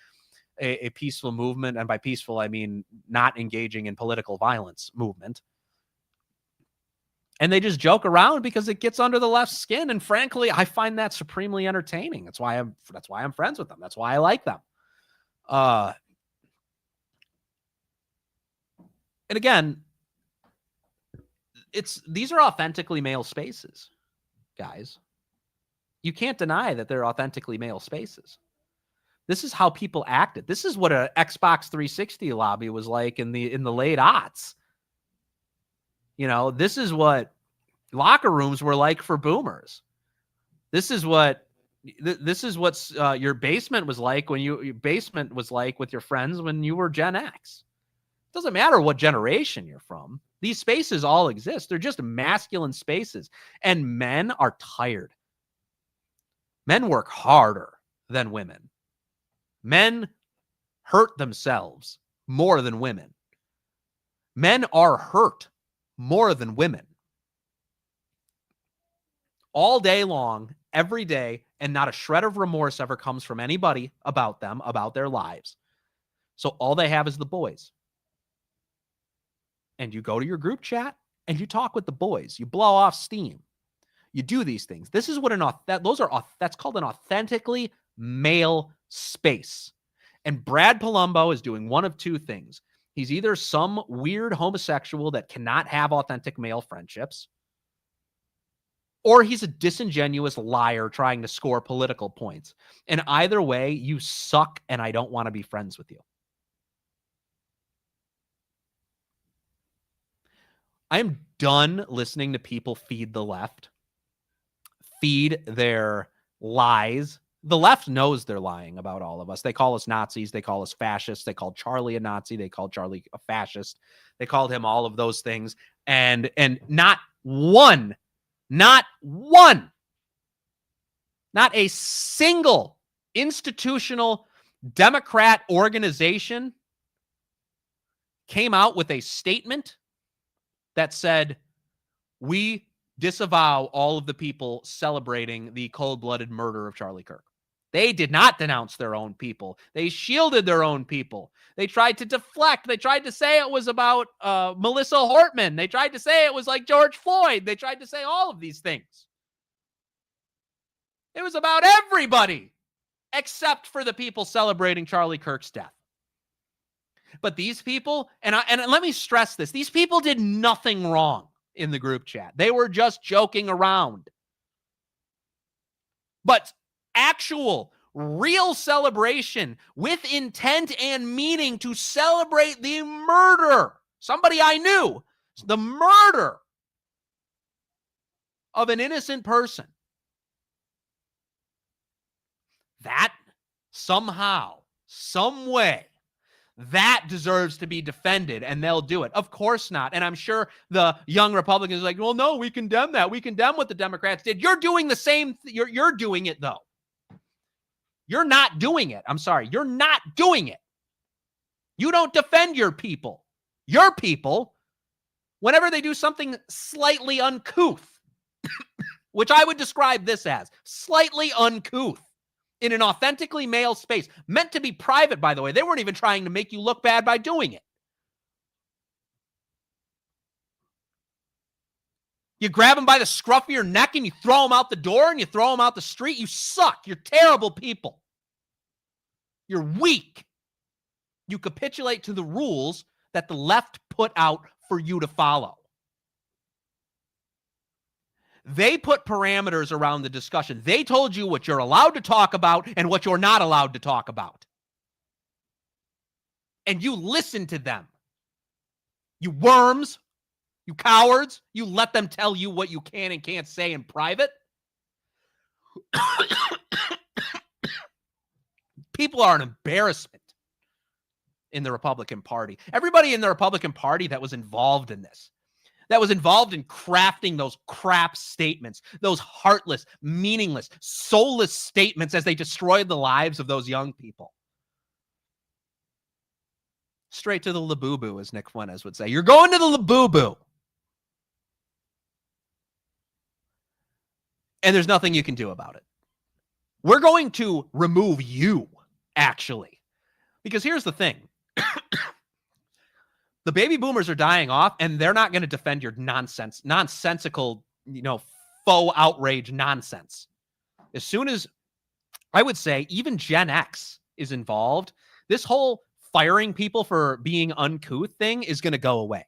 a peaceful movement, and by peaceful I mean not engaging in political violence movement. And they just joke around because it gets under the left's skin, and frankly, I find that supremely entertaining. That's why I'm friends with them. That's why I like them. And again, these are authentically male spaces, guys. You can't deny that they're authentically male spaces. This is how people acted. This is what an Xbox 360 lobby was like in the late aughts. You know, this is what locker rooms were like for boomers. This is what's your basement was like when your basement was like with your friends when you were Gen X. It doesn't matter what generation you're from. These spaces all exist. They're just masculine spaces. And men are tired. Men work harder than women. Men hurt themselves more than women. Men are hurt more than women. All day long, every day, and not a shred of remorse ever comes from anybody about them, about their lives. So all they have is the boys. And you go to your group chat and you talk with the boys. You blow off steam. You do these things. This is what that's called an authentically male space. And Brad Palumbo is doing one of two things. He's either some weird homosexual that cannot have authentic male friendships, or he's a disingenuous liar trying to score political points. And either way, you suck, and I don't want to be friends with you. I'm done listening to people feed the left, feed their lies. The left knows they're lying about all of us. They call us Nazis. They call us fascists. They called Charlie a Nazi. They called Charlie a fascist. They called him all of those things. And not a single institutional Democrat organization came out with a statement that said, we disavow all of the people celebrating the cold-blooded murder of Charlie Kirk. They did not denounce their own people. They shielded their own people. They tried to deflect. They tried to say it was about Melissa Hortman. They tried to say it was like George Floyd. They tried to say all of these things. It was about everybody except for the people celebrating Charlie Kirk's death. But these people, and let me stress this, these people did nothing wrong in the group chat. They were just joking around. But actual, real celebration with intent and meaning to celebrate the murder, somebody I knew, the murder of an innocent person. That somehow, some way, that deserves to be defended, and they'll do it. Of course not. And I'm sure the young Republicans are like, well, no, we condemn that. We condemn what the Democrats did. You're doing the same. You're doing it, though. You're not doing it. I'm sorry. You're not doing it. You don't defend your people. Your people, whenever they do something slightly uncouth, which I would describe this as slightly uncouth, in an authentically male space, meant to be private, by the way. They weren't even trying to make you look bad by doing it. You grab them by the scruff of your neck and you throw them out the door and you throw them out the street. You suck. You're terrible people. You're weak. You capitulate to the rules that the left put out for you to follow. They put parameters around the discussion. They told you what you're allowed to talk about and what you're not allowed to talk about. And you listen to them. You worms, you cowards, you let them tell you what you can and can't say in private. People are an embarrassment in the Republican Party. Everybody in the Republican Party that was involved in this, that was involved in crafting those crap statements, those heartless, meaningless, soulless statements as they destroyed the lives of those young people. Straight to the Labubu, as Nick Fuentes would say. You're going to the Labubu. And there's nothing you can do about it. We're going to remove you, actually. Because here's the thing. The baby boomers are dying off, and they're not going to defend your nonsensical, faux outrage nonsense. As soon as, I would say, even Gen X is involved, this whole firing people for being uncouth thing is going to go away.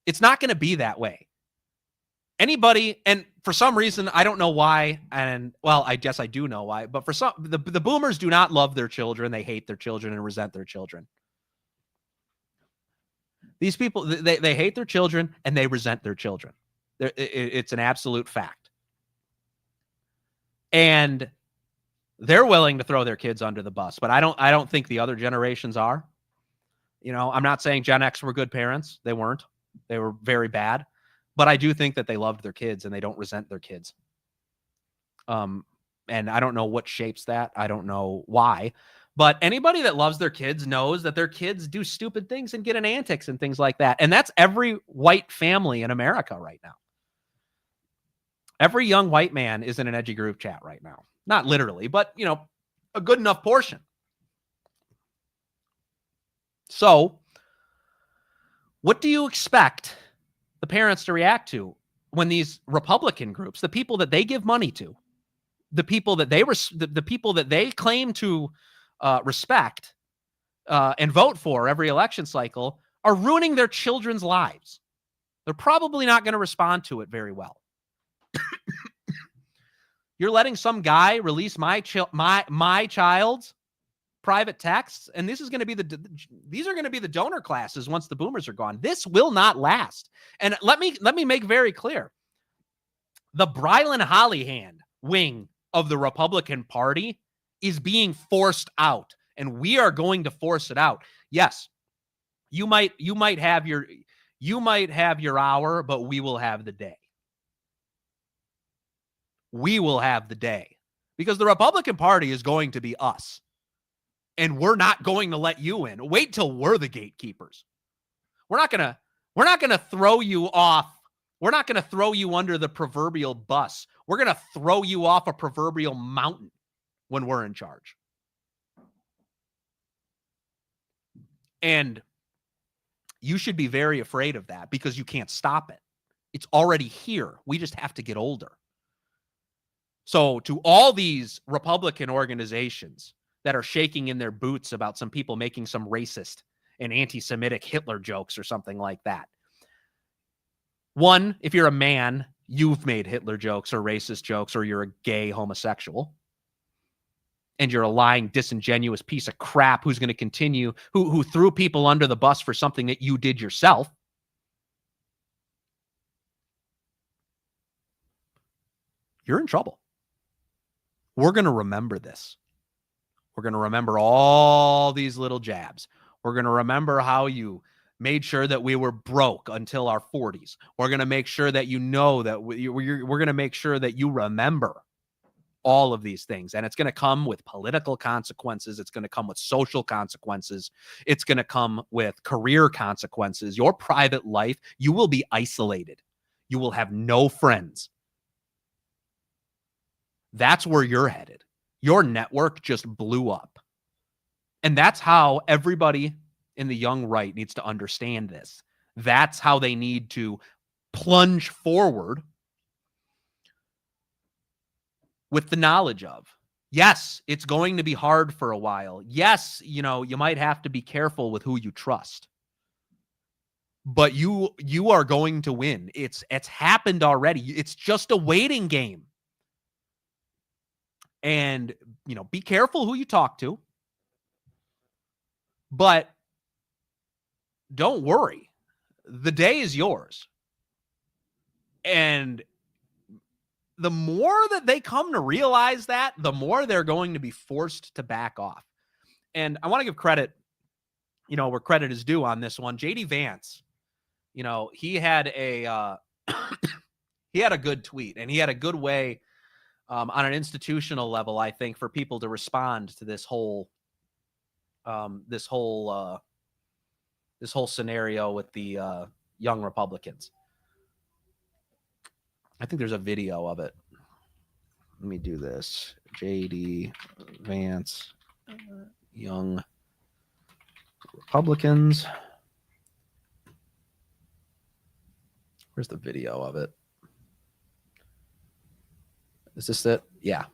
It's not going to be that way. Anybody, and for some reason, I don't know why, and well, I guess I do know why, but for some, the boomers do not love their children. They hate their children and resent their children. These people, they hate their children and they resent their children. It's an absolute fact. And they're willing to throw their kids under the bus, but I don't think the other generations are. I'm not saying Gen X were good parents. They weren't. They were very bad. But I do think that they loved their kids and they don't resent their kids. And I don't know what shapes that. I don't know why. But anybody that loves their kids knows that their kids do stupid things and get in antics and things like that. And that's every white family in America right now. Every young white man is in an edgy group chat right now. Not literally, but, a good enough portion. So what do you expect the parents to react to when these Republican groups, the people that they give money to, the people that the people that they claim to respect and vote for every election cycle, are ruining their children's lives? They're probably not going to respond to it very well. You're letting some guy release my child's private texts, and these are going to be the donor classes once the boomers are gone. This will not last. And let me make very clear: the Brylan Hollyhand wing of the Republican Party is being forced out, and we are going to force it out. Yes, you might have your hour, but we will have the day. We will have the day, because the Republican Party is going to be us, and we're not going to let you in. Wait till we're the gatekeepers. We're not going to throw you off We're not going to throw you under the proverbial bus. We're going to throw you off a proverbial mountain when we're in charge. And you should be very afraid of that because you can't stop it. It's already here. We just have to get older. So to all these Republican organizations that are shaking in their boots about some people making some racist and anti-Semitic Hitler jokes or something like that. One, if you're a man, you've made Hitler jokes or racist jokes, or you're a gay homosexual, and you're a lying, disingenuous piece of crap who's going to continue, who threw people under the bus for something that you did yourself. You're in trouble. We're going to remember this. We're going to remember all these little jabs. We're going to remember how you made sure that we were broke until our 40s. We're going to make sure that you know that we're going to make sure that you remember all of these things. And it's going to come with political consequences. It's going to come with social consequences. It's going to come with career consequences. Your private life, you will be isolated. You will have no friends. That's where you're headed. Your network just blew up. And that's how everybody in the young right needs to understand this. That's how they need to plunge forward with the knowledge of, yes, it's going to be hard for a while. Yes, you might have to be careful with who you trust. But you are going to win. It's happened already. It's just a waiting game. And, be careful who you talk to. But don't worry. The day is yours. And the more that they come to realize that, the more they're going to be forced to back off. And I want to give credit, where credit is due on this one. JD Vance, he had a he had a good tweet, and he had a good way on an institutional level, I think, for people to respond to this whole scenario with the young Republicans. I think there's a video of it. Let me do this. JD Vance, young Republicans. Where's the video of it? Is this it? Yeah.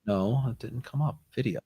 No, it didn't come up. Video.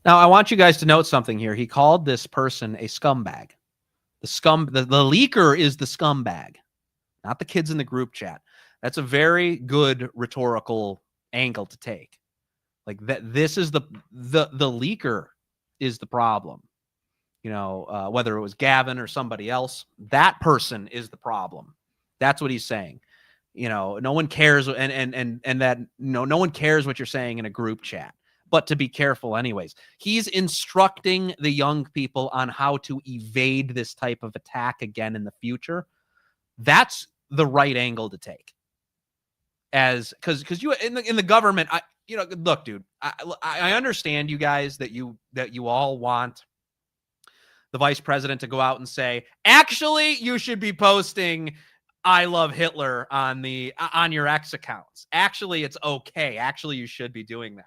Now, I want you guys to note something here. He called this person a scumbag. The leaker is the scumbag, not the kids in the group chat. That's a very good rhetorical angle to take. Like that, this is the leaker is the problem. Whether it was Gavin or somebody else, that person is the problem. That's what he's saying. No one cares, and that no one cares what you're saying in a group chat. But to be careful anyways. He's instructing the young people on how to evade this type of attack again in the future. That's the right angle to take. Because you in the government, look, dude, I understand you guys that you all want the vice president to go out and say, actually, you should be posting I love Hitler on your X accounts. Actually, it's okay. Actually, you should be doing that.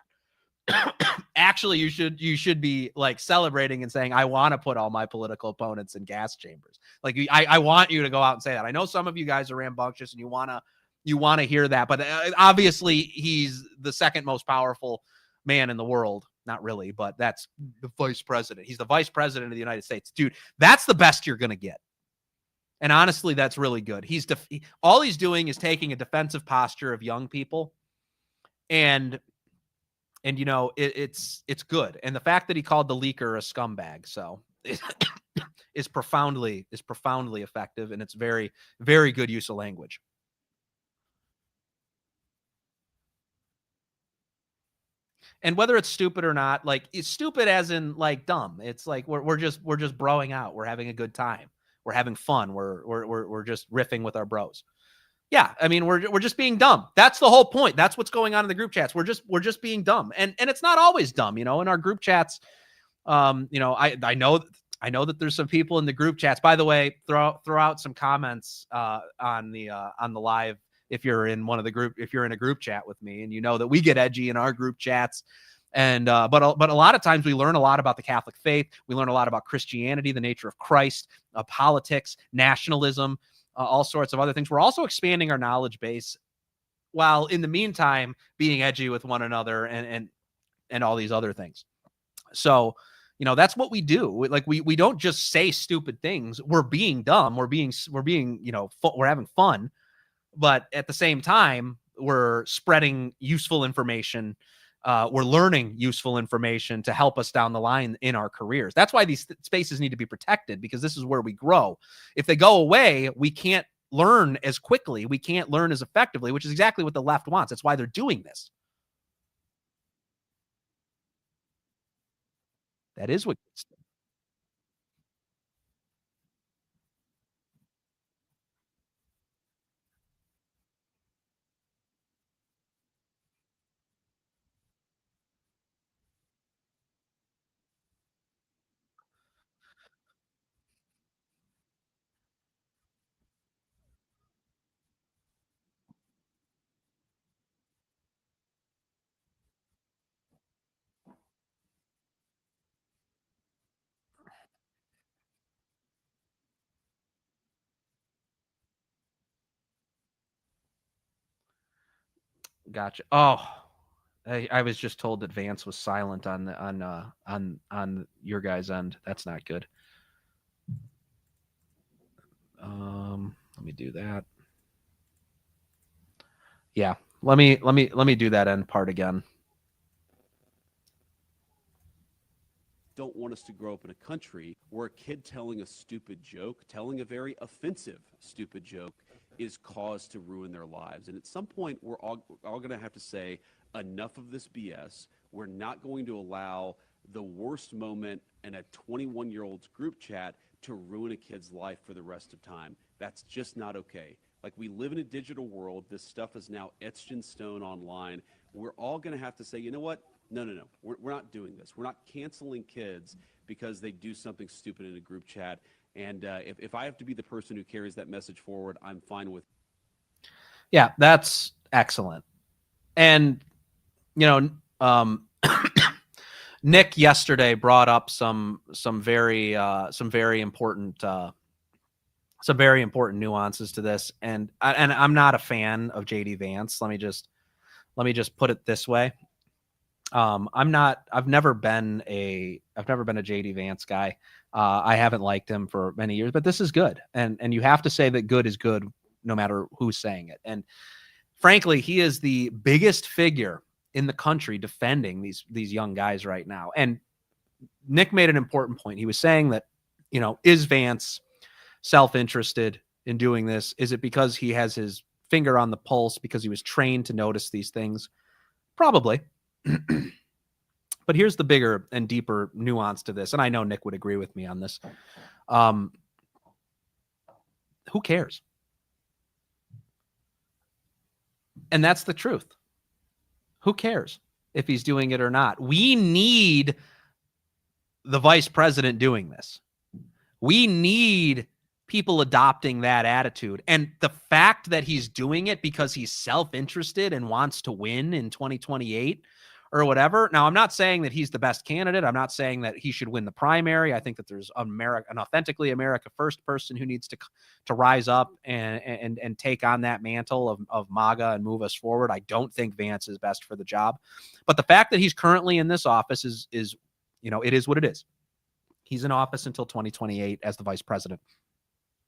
Actually, you should be like celebrating and saying, I want to put all my political opponents in gas chambers. Like I want you to go out and say that. I know some of you guys are rambunctious and you want to hear that, but obviously he's the second most powerful man in the world. Not really, but that's the vice president. He's the vice president of the United States. Dude, that's the best you're going to get. And honestly, that's really good. All he's doing is taking a defensive posture of young people And you know, it's good. And the fact that he called the leaker a scumbag, so is profoundly effective, and it's very, very good use of language. And whether it's stupid or not, like, it's stupid as in like dumb. It's like we're just broing out. We're having a good time. We're having fun. We're just riffing with our bros. Yeah, I mean, we're just being dumb. That's the whole point. That's what's going on in the group chats. We're just being dumb, and it's not always dumb. You know, in our group chats, you know, I know that there's some people in the group chats. By the way, throw out some comments on the live if you're in one of the group, if you're in a group chat with me, and you know that we get edgy in our group chats. And but a lot of times we learn a lot about the Catholic faith. We learn a lot about Christianity, the nature of Christ, politics, nationalism, all sorts of other things. We're also expanding our knowledge base while in the meantime being edgy with one another and all these other things. So, you know, that's what we do. We don't just say stupid things. We're being dumb. We're being, you know, we're having fun, but at the same time, we're spreading useful information. We're learning useful information to help us down the line in our careers. That's why these spaces need to be protected, because this is where we grow. If they go away, we can't learn as quickly. We can't learn as effectively, which is exactly what the left wants. That's why they're doing this. That is what. Gotcha. Oh, I was just told that Vance was silent on the on your guys' end. That's not good. Let me do that. Yeah, let me do that end part again. Don't want us to grow up in a country where a kid telling a stupid joke, telling a very offensive stupid joke, is cause to ruin their lives. And at some point, we're all going to have to say, enough of this BS. We're not going to allow the worst moment in a 21-year-old's group chat to ruin a kid's life for the rest of time. That's just not okay. Like, we live in a digital world. This stuff is now etched in stone online. We're all going to have to say, you know what? No. We're not doing this. We're not canceling kids because they do something stupid in a group chat. And if I have to be the person who carries that message forward, I'm fine with. Yeah, that's excellent. And, you know, Nick yesterday brought up some very important nuances to this, and I'm not a fan of JD Vance. Let me just put it this way. I've never been a JD Vance guy. I haven't liked him for many years, but this is good. And you have to say that good is good no matter who's saying it. And frankly, he is the biggest figure in the country defending these young guys right now. And Nick made an important point. He was saying that, you know, is Vance self-interested in doing this? Is it because he has his finger on the pulse because he was trained to notice these things? Probably. But here's the bigger and deeper nuance to this, and I know Nick would agree with me on this. Who cares? And that's the truth. Who cares if he's doing it or not? We need the vice president doing this. We need people adopting that attitude. And the fact that he's doing it because he's self-interested and wants to win in 2028 or whatever. Now, I'm not saying that he's the best candidate. I'm not saying that he should win the primary. I think that there's an authentically America First person who needs to rise up and take on that mantle of MAGA and move us forward. I don't think Vance is best for the job. But the fact that he's currently in this office is, you know, it is what it is. He's in office until 2028 as the vice president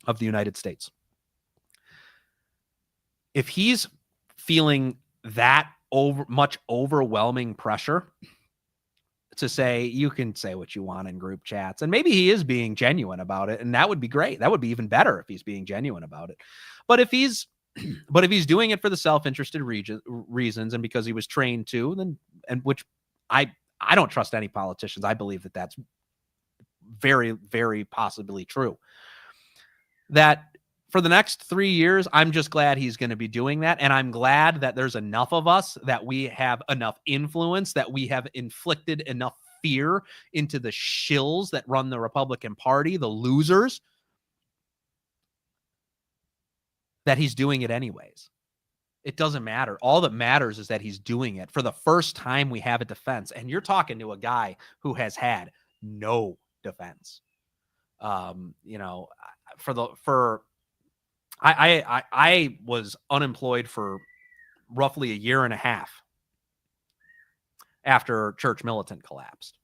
of the United States. If he's feeling that much overwhelming pressure to say, you can say what you want in group chats. And maybe he is being genuine about it. And that would be great. That would be even better if he's being genuine about it. But if he's doing it for the self-interested reasons and because he was trained to, then, and which I don't trust any politicians. I believe that that's very, very possibly true. That for the next 3 years, I'm just glad he's going to be doing that. And I'm glad that there's enough of us, that we have enough influence, that we have inflicted enough fear into the shills that run the Republican Party, the losers, that he's doing it anyways. It doesn't matter. All that matters is that he's doing it. For the first time, we have a defense. And you're talking to a guy who has had no defense. I was unemployed for roughly a year and a half after Church Militant collapsed.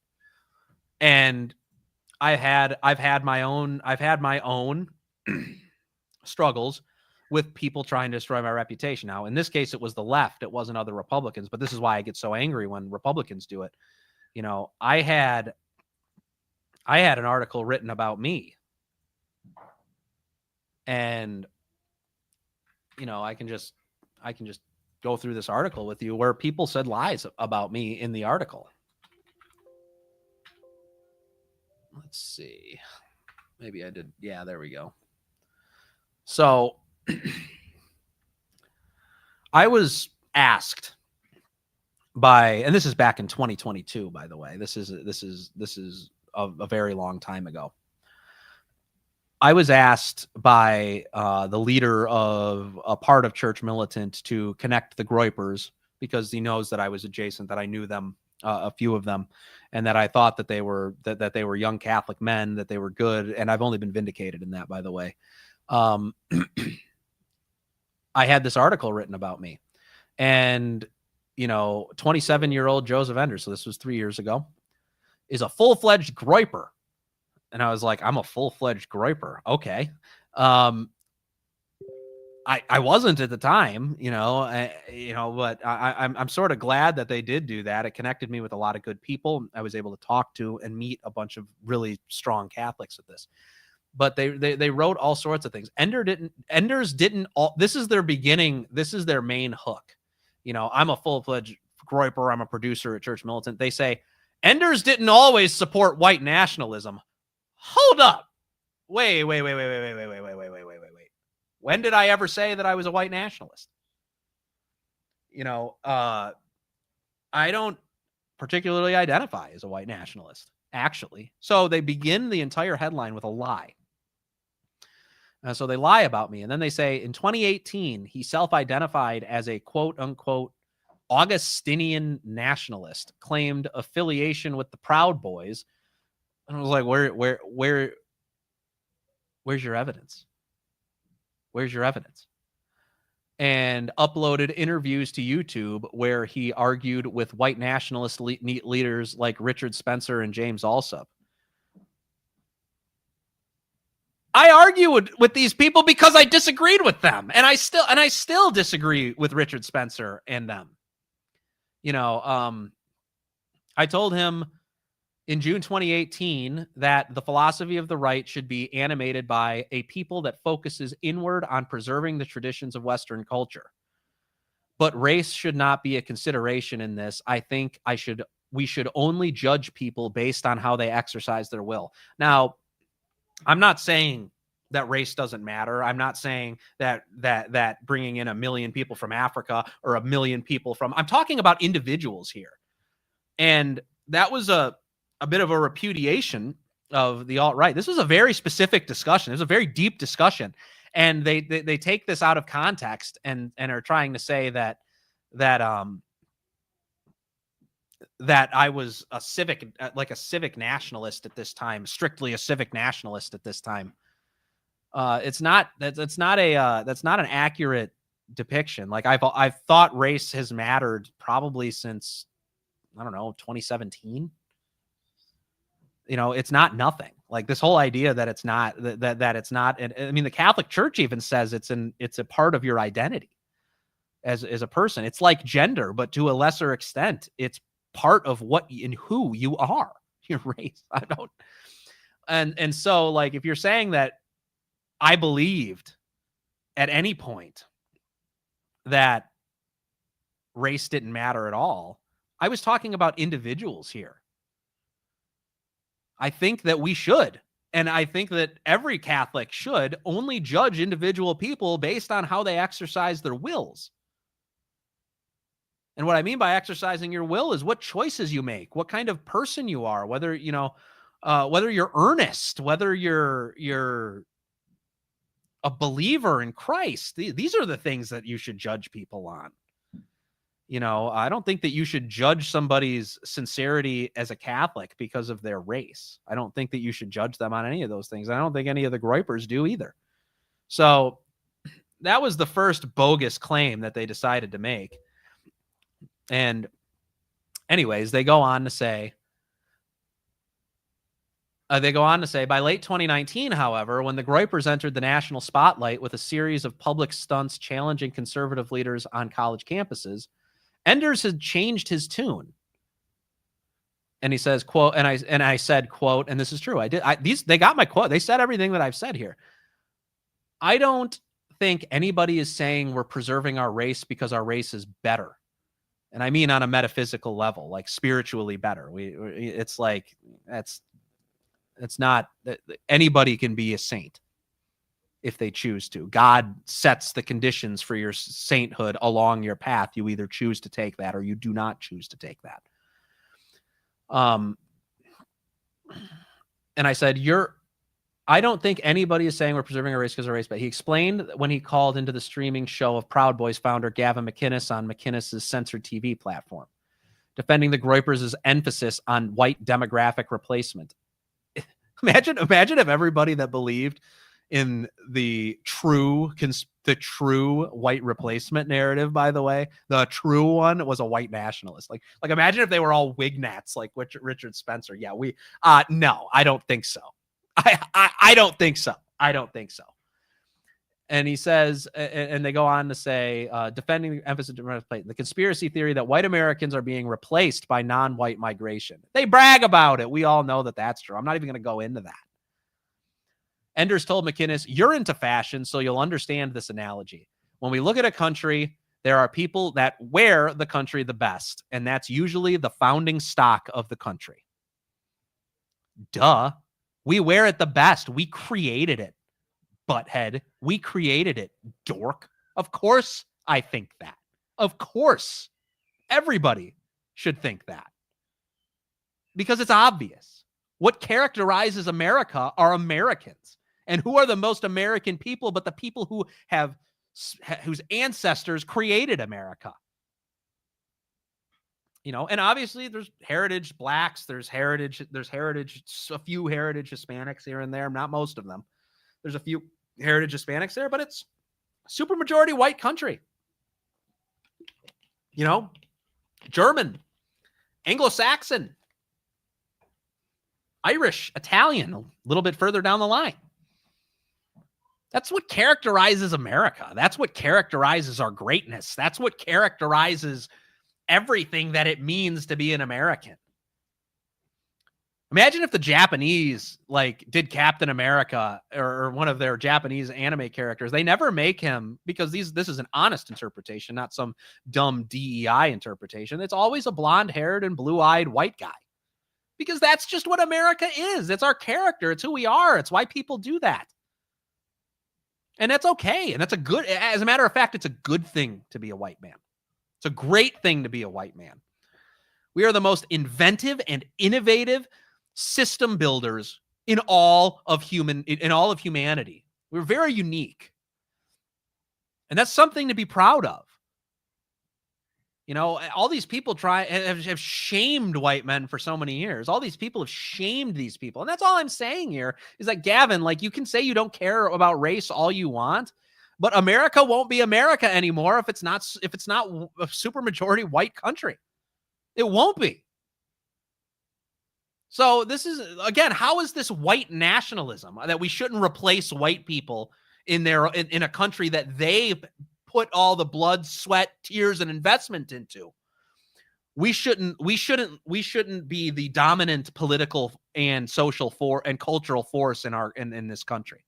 And I've had my own struggles with people trying to destroy my reputation. Now, in this case, it was the left. It wasn't other Republicans, but this is why I get so angry when Republicans do it. I had an article written about me, and I can just go through this article with you where people said lies about me in the article. Let's see. Maybe I did. Yeah, there we go. So I was asked by, and this is back in 2022, by the way, this is a very long time ago. I was asked by the leader of a part of Church Militant to connect the Groypers, because he knows that I was adjacent, that I knew them, a few of them, and that I thought that they were that they were young Catholic men, that they were good, and I've only been vindicated in that, by the way. I had this article written about me, and 27-year-old Joseph Enders, so this was 3 years ago, is a full-fledged Groyper. And I was like, I'm a full-fledged Groyper. Okay. I wasn't at the time, but I'm sort of glad that they did do that. It connected me with a lot of good people I was able to talk to and meet a bunch of really strong Catholics at this. But they wrote all sorts of things. Enders didn't all, this is their beginning. This is their main hook. I'm a full-fledged Groyper. I'm a producer at Church Militant. They say Enders didn't always support white nationalism. Hold up. Wait. When did I ever say that I was a white nationalist? I don't particularly identify as a white nationalist, actually. So they begin the entire headline with a lie. So they lie about me. And then they say in 2018, he self-identified as a quote unquote Augustinian nationalist, claimed affiliation with the Proud Boys. And I was like, where's your evidence? Where's your evidence? And uploaded interviews to YouTube where he argued with white nationalist leaders like Richard Spencer and James Alsop. I argue with these people because I disagreed with them, and I still disagree with Richard Spencer and them. I told him in June 2018 that the philosophy of the right should be animated by a people that focuses inward on preserving the traditions of Western culture. But race should not be a consideration in this. I think we should only judge people based on how they exercise their will. Now, I'm not saying that race doesn't matter. I'm not saying that bringing in 1 million people from Africa or 1 million people from, I'm talking about individuals here. And that was a bit of a repudiation of the alt-right. This was a very specific discussion. It was a very deep discussion. And they take this out of context and are trying to say that I was a civic nationalist at this time, strictly a civic nationalist at this time. That's not an accurate depiction. Like I've thought race has mattered probably since, I don't know, 2017. It's not nothing. Like this whole idea that it's not that it's not. And I mean, the Catholic Church even says it's a part of your identity. as a person. It's like gender, but to a lesser extent. It's part of what and who you are, your race. I don't. And so, like, if you're saying that I believed at any point that race didn't matter at all, I was talking about individuals here. I think that we should. And I think that every Catholic should only judge individual people based on how they exercise their wills. And what I mean by exercising your will is what choices you make, what kind of person you are, whether, whether you're earnest, whether you're a believer in Christ. These are the things that you should judge people on. I don't think that you should judge somebody's sincerity as a Catholic because of their race. I don't think that you should judge them on any of those things. I don't think any of the groypers do either. So that was the first bogus claim that they decided to make. And anyways, they go on to say, by late 2019, however, when the groypers entered the national spotlight with a series of public stunts challenging conservative leaders on college campuses, Enders had changed his tune. And he says, quote, and I said, quote, and this is true. They got my quote. They said everything that I've said here. I don't think anybody is saying we're preserving our race because our race is better. And I mean on a metaphysical level, like spiritually better. It's like, it's not, anybody can be a saint if they choose to. God sets the conditions for your sainthood along your path. You either choose to take that or you do not choose to take that. And I said, I don't think anybody is saying we're preserving our race because of race, but he explained when he called into the streaming show of Proud Boys founder Gavin McInnes on McInnes's censored TV platform, defending the groypers' emphasis on white demographic replacement. Imagine if everybody that believed in the true white replacement narrative, by the way, the true one was a white nationalist. Like imagine if they were all Wignats like Richard Spencer. Yeah, no, I don't think so. I don't think so. I don't think so. And he says, and they go on to say, defending the emphasis on the conspiracy theory that white Americans are being replaced by non-white migration. They brag about it. We all know that that's true. I'm not even going to go into that. Enders told McInnes, you're into fashion, so you'll understand this analogy. When we look at a country, there are people that wear the country the best, and that's usually the founding stock of the country. Duh. We wear it the best. We created it, butthead. We created it, dork. Of course I think that. Of course. Everybody should think that. Because it's obvious. What characterizes America are Americans. And who are the most American people but the people whose ancestors created America? And obviously there's heritage blacks, there's heritage, a few heritage Hispanics here and there, not most of them. There's a few heritage Hispanics there, but it's super majority white country. German, Anglo-Saxon, Irish, Italian, a little bit further down the line. That's what characterizes America. That's what characterizes our greatness. That's what characterizes everything that it means to be an American. Imagine if the Japanese did Captain America or one of their Japanese anime characters. They never make him, because this is an honest interpretation, not some dumb DEI interpretation. It's always a blonde-haired and blue-eyed white guy, because that's just what America is. It's our character. It's who we are. It's why people do that. And that's okay. And that's as a matter of fact, it's a good thing to be a white man. It's a great thing to be a white man. We are the most inventive and innovative system builders in all of humanity. We're very unique. And that's something to be proud of. All these people have shamed white men for so many years. All these people have shamed these people. And that's all I'm saying here is that, Gavin, you can say you don't care about race all you want, but America won't be America anymore if it's not a super majority white country. It won't be. So this is, again, how is this white nationalism that we shouldn't replace white people in a country that they put all the blood, sweat, tears, and investment into. We shouldn't be the dominant political and social and cultural force in this country.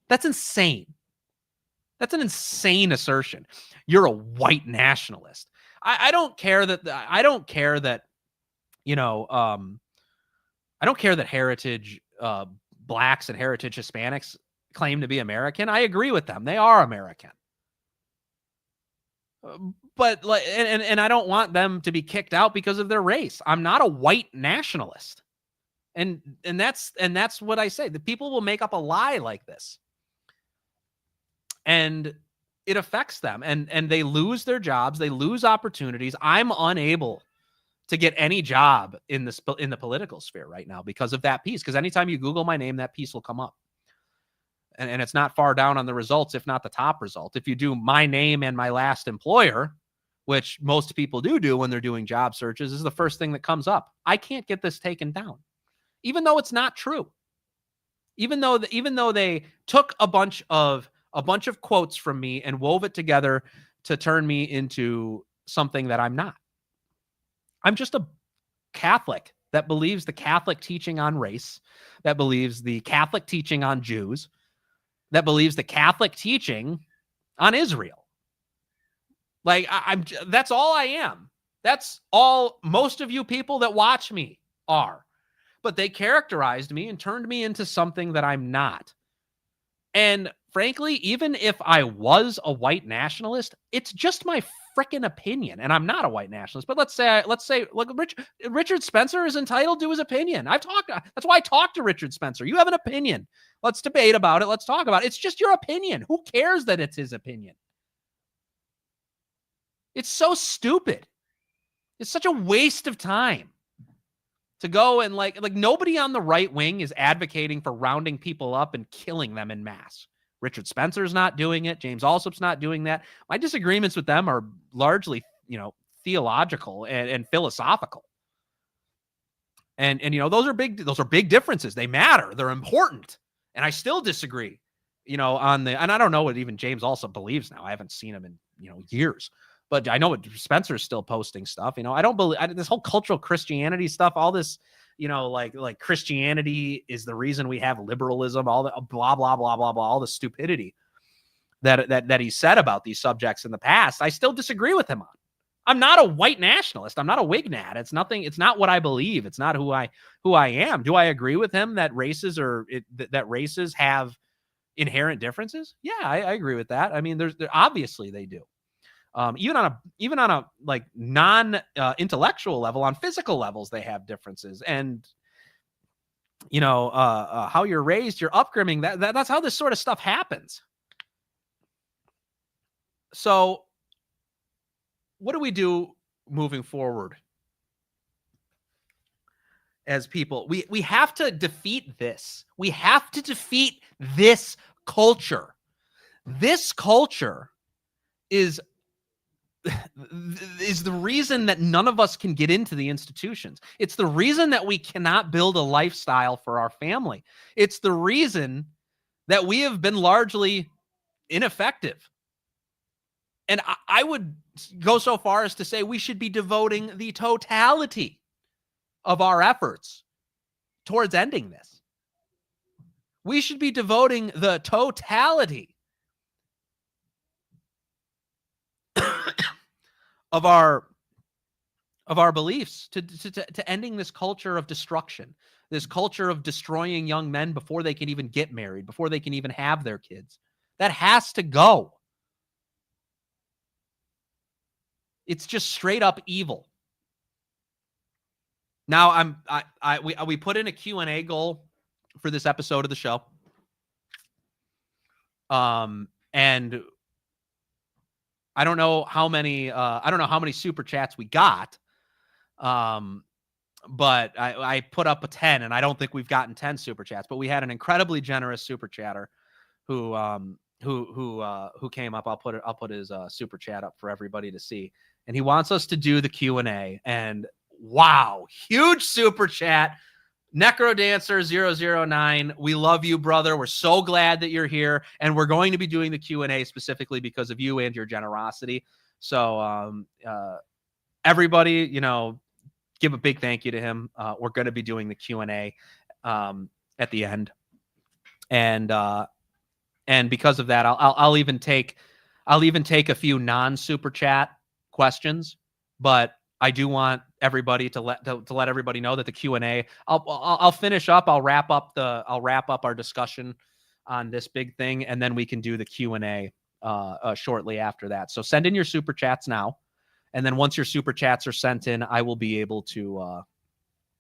That's insane. That's an insane assertion. You're a white nationalist. I don't care that I don't care that heritage blacks and heritage Hispanics claim to be American. I agree with them. They are American. But I don't want them to be kicked out because of their race. I'm not a white nationalist. And that's what I say. The people will make up a lie like this. And it affects them, and they lose their jobs, they lose opportunities. I'm unable to get any job in the political sphere right now because of that piece. Because anytime you Google my name, that piece will come up. And it's not far down on the results, if not the top result. If you do my name and my last employer, which most people do when they're doing job searches, is the first thing that comes up. I can't get this taken down, even though it's not true. Even though they took a bunch of quotes from me and wove it together to turn me into something that I'm not. I'm just a Catholic that believes the Catholic teaching on race, that believes the Catholic teaching on Jews, that believes the Catholic teaching on Israel. Like, that's all I am. That's all most of you people that watch me are. But they characterized me and turned me into something that I'm not. And frankly, even if I was a white nationalist, it's just my freaking opinion. And I'm not a white nationalist. But let's say, look, Richard Spencer is entitled to his opinion. That's why I talk to Richard Spencer. You have an opinion. Let's debate about it. Let's talk about it. It's just your opinion. Who cares that it's his opinion? It's so stupid. It's such a waste of time to go and like nobody on the right wing is advocating for rounding people up and killing them en masse. Richard Spencer's not doing it. James Alsop's not doing that. My disagreements with them are largely, theological and philosophical. And those are big differences. They matter. They're important. And I still disagree, and I don't know what even James Alsop believes now. I haven't seen him in, years. But I know what Spencer's still posting stuff. I don't believe this whole cultural Christianity stuff, all this, like Christianity is the reason we have liberalism, all the blah, blah, blah, blah, blah, all the stupidity that he said about these subjects in the past. I still disagree with him on. I'm not a white nationalist. I'm not a Wignat. It's nothing. It's not what I believe. It's not who I am. Do I agree with him that races have inherent differences? Yeah, I agree with that. I mean, obviously they do. Even on a like non-intellectual level, on physical levels, they have differences. And, how you're raised, your upbringing, that's how this sort of stuff happens. So what do we do moving forward as people? We have to defeat this. We have to defeat this culture. This culture is the reason that none of us can get into the institutions. It's the reason that we cannot build a lifestyle for our family. It's the reason that we have been largely ineffective. And I would go so far as to say we should be devoting the totality of our efforts towards ending this. We should be devoting the totality of our beliefs to ending this culture of destruction, this culture of destroying young men before they can even get married, before they can even have their kids. That has to go. It's just straight up evil. Now we put in a Q&A goal for this episode of the show. And I don't know how many super chats we got. But I put up a 10, and I don't think we've gotten 10 super chats, but we had an incredibly generous super chatter who came up. I'll put his super chat up for everybody to see. And he wants us to do the Q&A, and wow, huge super chat. Necrodancer009, we love you, brother. We're so glad that you're here, and we're going to be doing the Q&A specifically because of you and your generosity. So everybody, give a big thank you to him. We're going to be doing the Q&A at the end, and because of that, I'll even take a few non-super chat questions, but I do want everybody to let everybody know that the Q&A, I'll finish up. I'll wrap up our discussion on this big thing, and then we can do the Q&A shortly after that. So send in your super chats now, and then once your super chats are sent in, I will be able to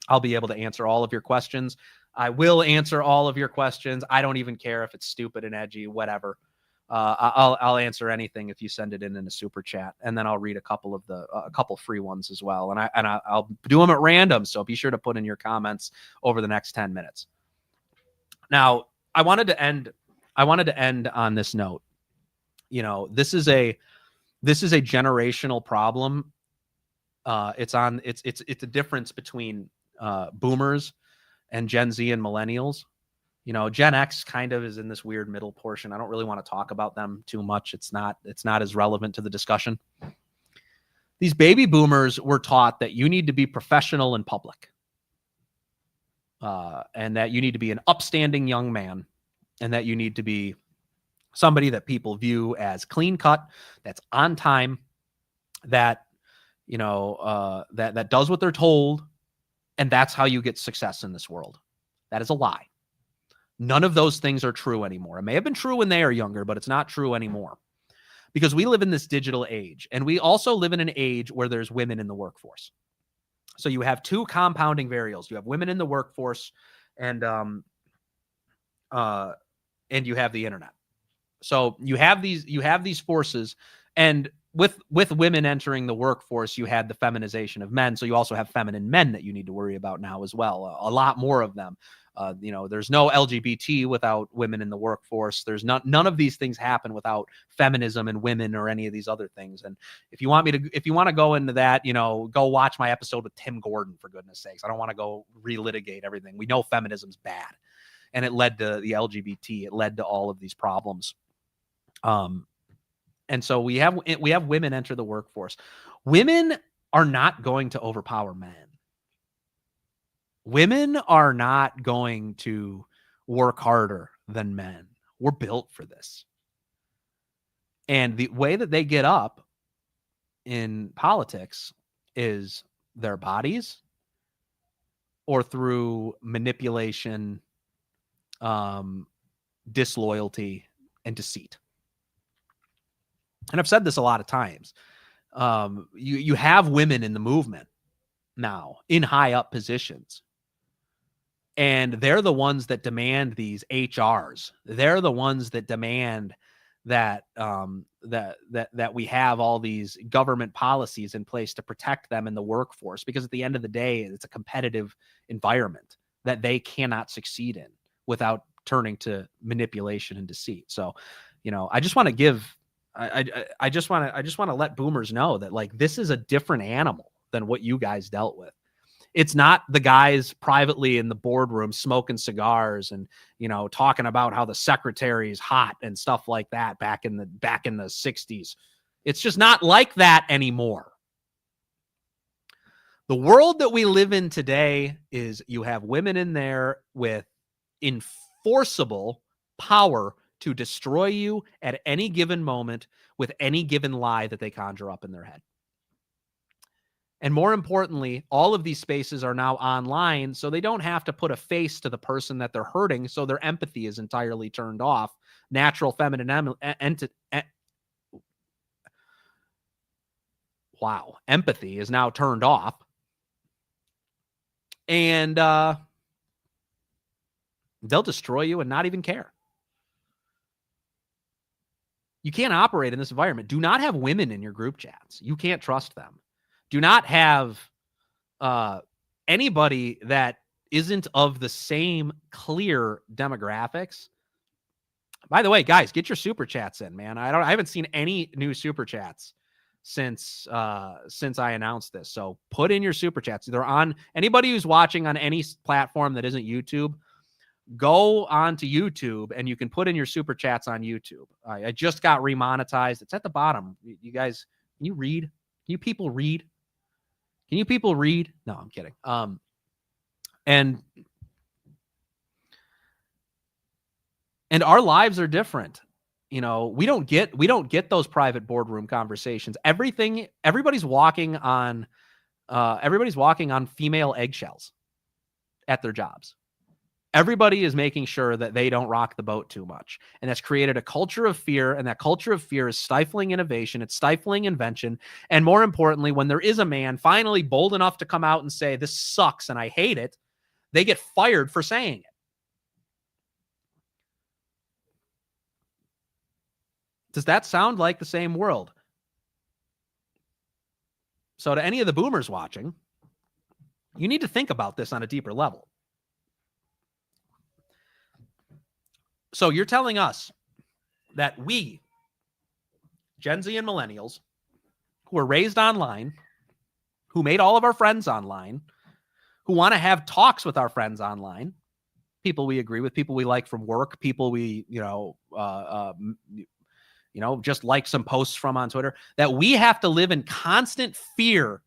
answer all of your questions. I will answer all of your questions. I don't even care if it's stupid and edgy, whatever. I'll answer anything if you send it in a super chat, and then I'll read a couple free ones as well, and I'll do them at random. So be sure to put in your comments over the next 10 minutes. Now, I wanted to end on this note. This is a generational problem. It's a difference between boomers and Gen Z and millennials. Gen X kind of is in this weird middle portion. I don't really want to talk about them too much. It's not as relevant to the discussion. These baby boomers were taught that you need to be professional in public, and that you need to be an upstanding young man, and that you need to be somebody that people view as clean cut, that's on time, that that does what they're told, and that's how you get success in this world. That is a lie. None of those things are true anymore. It may have been true when they are younger, but it's not true anymore, because we live in this digital age, and we also live in an age where there's women in the workforce. So you have two compounding variables. You have women in the workforce, and you have the internet. So you have these forces, and with women entering the workforce, you had the feminization of men. So you also have feminine men that you need to worry about now as well. A lot more of them. There's no LGBT without women in the workforce. There's none of these things happen without feminism and women or any of these other things. And if you want to go into that, go watch my episode with Tim Gordon, for goodness sakes. I don't want to go relitigate everything. We know feminism's bad, and it led to the LGBT. It led to all of these problems. And so we have women enter the workforce. Women are not going to overpower men. Women are not going to work harder than men. We're built for this. And the way that they get up in politics is their bodies, or through manipulation, disloyalty, and deceit. And I've said this a lot of times. You have women in the movement now in high up positions, and they're the ones that demand these HRs. They're the ones that demand that that we have all these government policies in place to protect them in the workforce, because at the end of the day, it's a competitive environment that they cannot succeed in without turning to manipulation and deceit. So, I just want to give. I just want to let boomers know that, like, this is a different animal than what you guys dealt with. It's not the guys privately in the boardroom smoking cigars and, talking about how the secretary is hot and stuff like that back in the 60s. It's just not like that anymore. The world that we live in today is you have women in there with enforceable power to destroy you at any given moment with any given lie that they conjure up in their head. And more importantly, all of these spaces are now online, so they don't have to put a face to the person that they're hurting, so their empathy is entirely turned off. Natural feminine empathy is now turned off. And they'll destroy you and not even care. You can't operate in this environment. Do not have women in your group chats. You can't trust them. Do not have anybody that isn't of the same clear demographics. By the way, guys, get your super chats in, man. I haven't seen any new super chats since I announced this. So put in your super chats. They're on. Anybody who's watching on any platform that isn't YouTube, go on to YouTube and you can put in your super chats on YouTube. I just got remonetized. It's at the bottom. You guys, can you read? Can you people read? Can you people read? No, I'm kidding. And our lives are different. You know, we don't get those private boardroom conversations. Everybody's walking on female eggshells at their jobs. Everybody is making sure that they don't rock the boat too much. And that's created a culture of fear. And that culture of fear is stifling innovation. It's stifling invention. And more importantly, when there is a man finally bold enough to come out and say, this sucks and I hate it, they get fired for saying it. Does that sound like the same world? So to any of the boomers watching, you need to think about this on a deeper level. So you're telling us that we, Gen Z and millennials, who were raised online, who made all of our friends online, who want to have talks with our friends online, people we agree with, people we like from work, people we, just like some posts from on Twitter, that we have to live in constant fear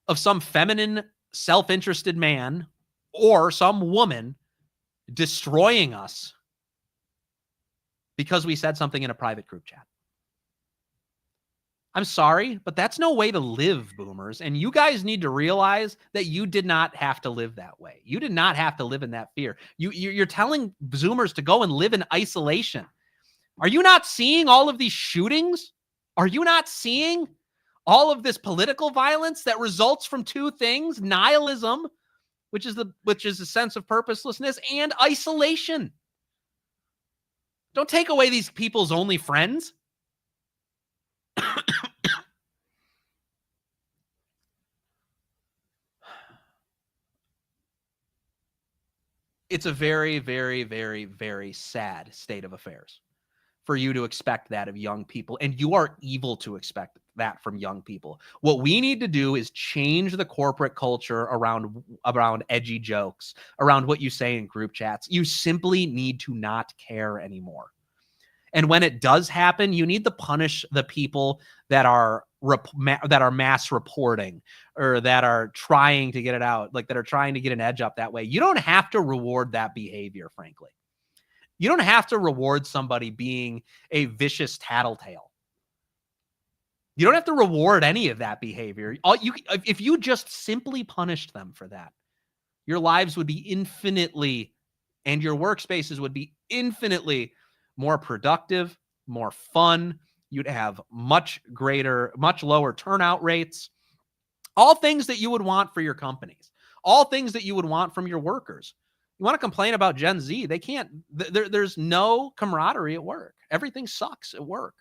of some feminine, self-interested man or some woman destroying us because we said something in a private group chat. I'm sorry, but that's no way to live, boomers. And you guys need to realize that you did not have to live that way. You did not have to live in that fear. You're telling Zoomers to go and live in isolation. Are you not seeing all of these shootings? Are you not seeing all of this political violence that results from two things: nihilism, which is a sense of purposelessness, and isolation? Don't take away these people's only friends. It's a very, very, very, very sad state of affairs for you to expect that of young people. And you are evil to expect that from young people. What we need to do is change the corporate culture around edgy jokes, around what you say in group chats. You simply need to not care anymore. And when it does happen, you need to punish the people that are mass reporting or that are trying to get it out, like that are trying to get an edge up that way. You don't have to reward that behavior, frankly. You don't have to reward somebody being a vicious tattletale. You don't have to reward any of that behavior. If you just simply punished them for that, your lives would be infinitely, and your workspaces would be infinitely more productive, more fun. You'd have much lower turnout rates. All things that you would want for your companies. All things that you would want from your workers. You want to complain about Gen Z? They can't. There's no camaraderie at work. Everything sucks at work.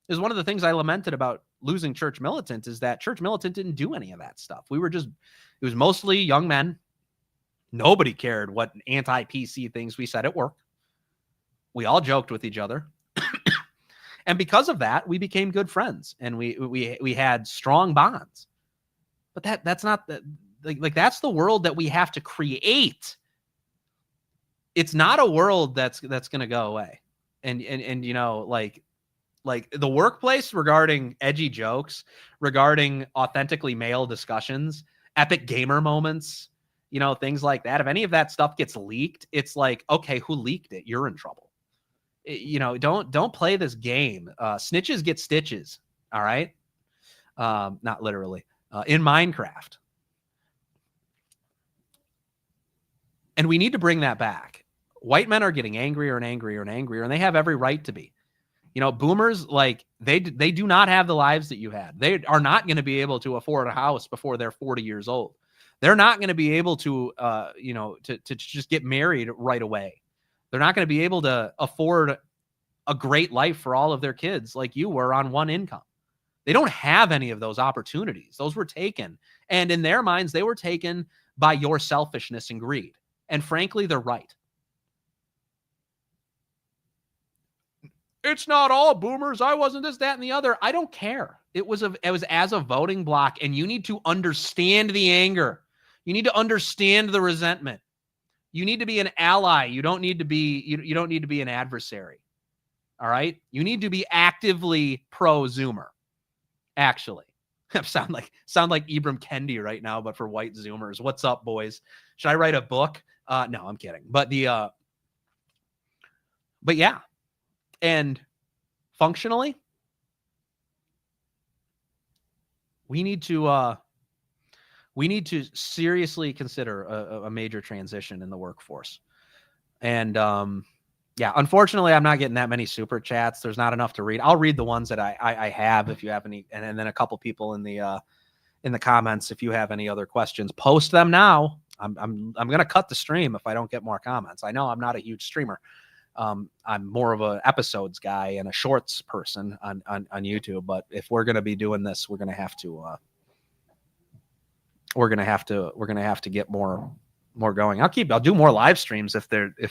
Is one of the things I lamented about losing Church Militant, is that Church Militant didn't do any of that stuff. It was mostly young men. Nobody cared what anti-PC things we said at work. We all joked with each other. And because of that, we became good friends and we had strong bonds. But that's not that's the world that we have to create. It's not a world that's going to go away. And like the workplace, regarding edgy jokes, regarding authentically male discussions, epic gamer moments, things like that. If any of that stuff gets leaked, it's like, okay, who leaked it? You're in trouble. Don't play this game. Snitches get stitches. All right. Not literally, in Minecraft. And we need to bring that back. White men are getting angrier and angrier and angrier, and they have every right to be. Boomers, like they do not have the lives that you had. They are not going to be able to afford a house before they're 40 years old. They're not going to be able to, to just get married right away. They're not going to be able to afford a great life for all of their kids like you were on one income. They don't have any of those opportunities. Those were taken. And in their minds, they were taken by your selfishness and greed. And frankly, they're right. it's not all boomers. I wasn't this, that, and the other. I don't care. It was as a voting block, and you need to understand the anger. You need to understand the resentment. You need to be an ally. You don't need to be you don't need to be an adversary. All right? You need to be actively pro-Zoomer. Actually. sound like Ibram Kendi right now, but for white Zoomers. What's up, boys? Should I write a book? No, I'm kidding. But yeah. And functionally, we need to seriously consider a major transition in the workforce. And yeah, unfortunately, I'm not getting that many super chats. There's not enough to read. I'll read the ones that I have if you have any, and then a couple people in the comments if you have any other questions. Post them now. I'm gonna cut the stream if I don't get more comments. I know I'm not a huge streamer. I'm more of a episodes guy and a shorts person on YouTube. But if we're gonna be doing this, we're gonna have to get more going. I'll do more live streams if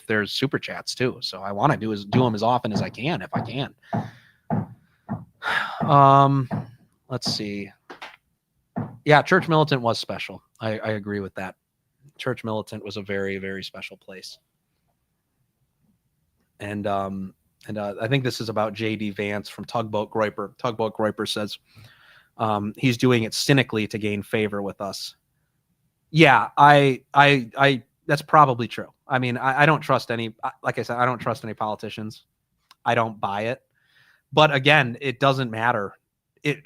there's super chats too. So I want to do them as often as I can if I can. Let's see. Yeah, Church Militant was special. I agree with that. Church Militant was a very, very special place. And I think this is about J.D. Vance from Tugboat Groiper. Tugboat Groiper says he's doing it cynically to gain favor with us. Yeah, I that's probably true. I mean, I don't trust any, like I said, I don't trust any politicians. I don't buy it. But again, it doesn't matter.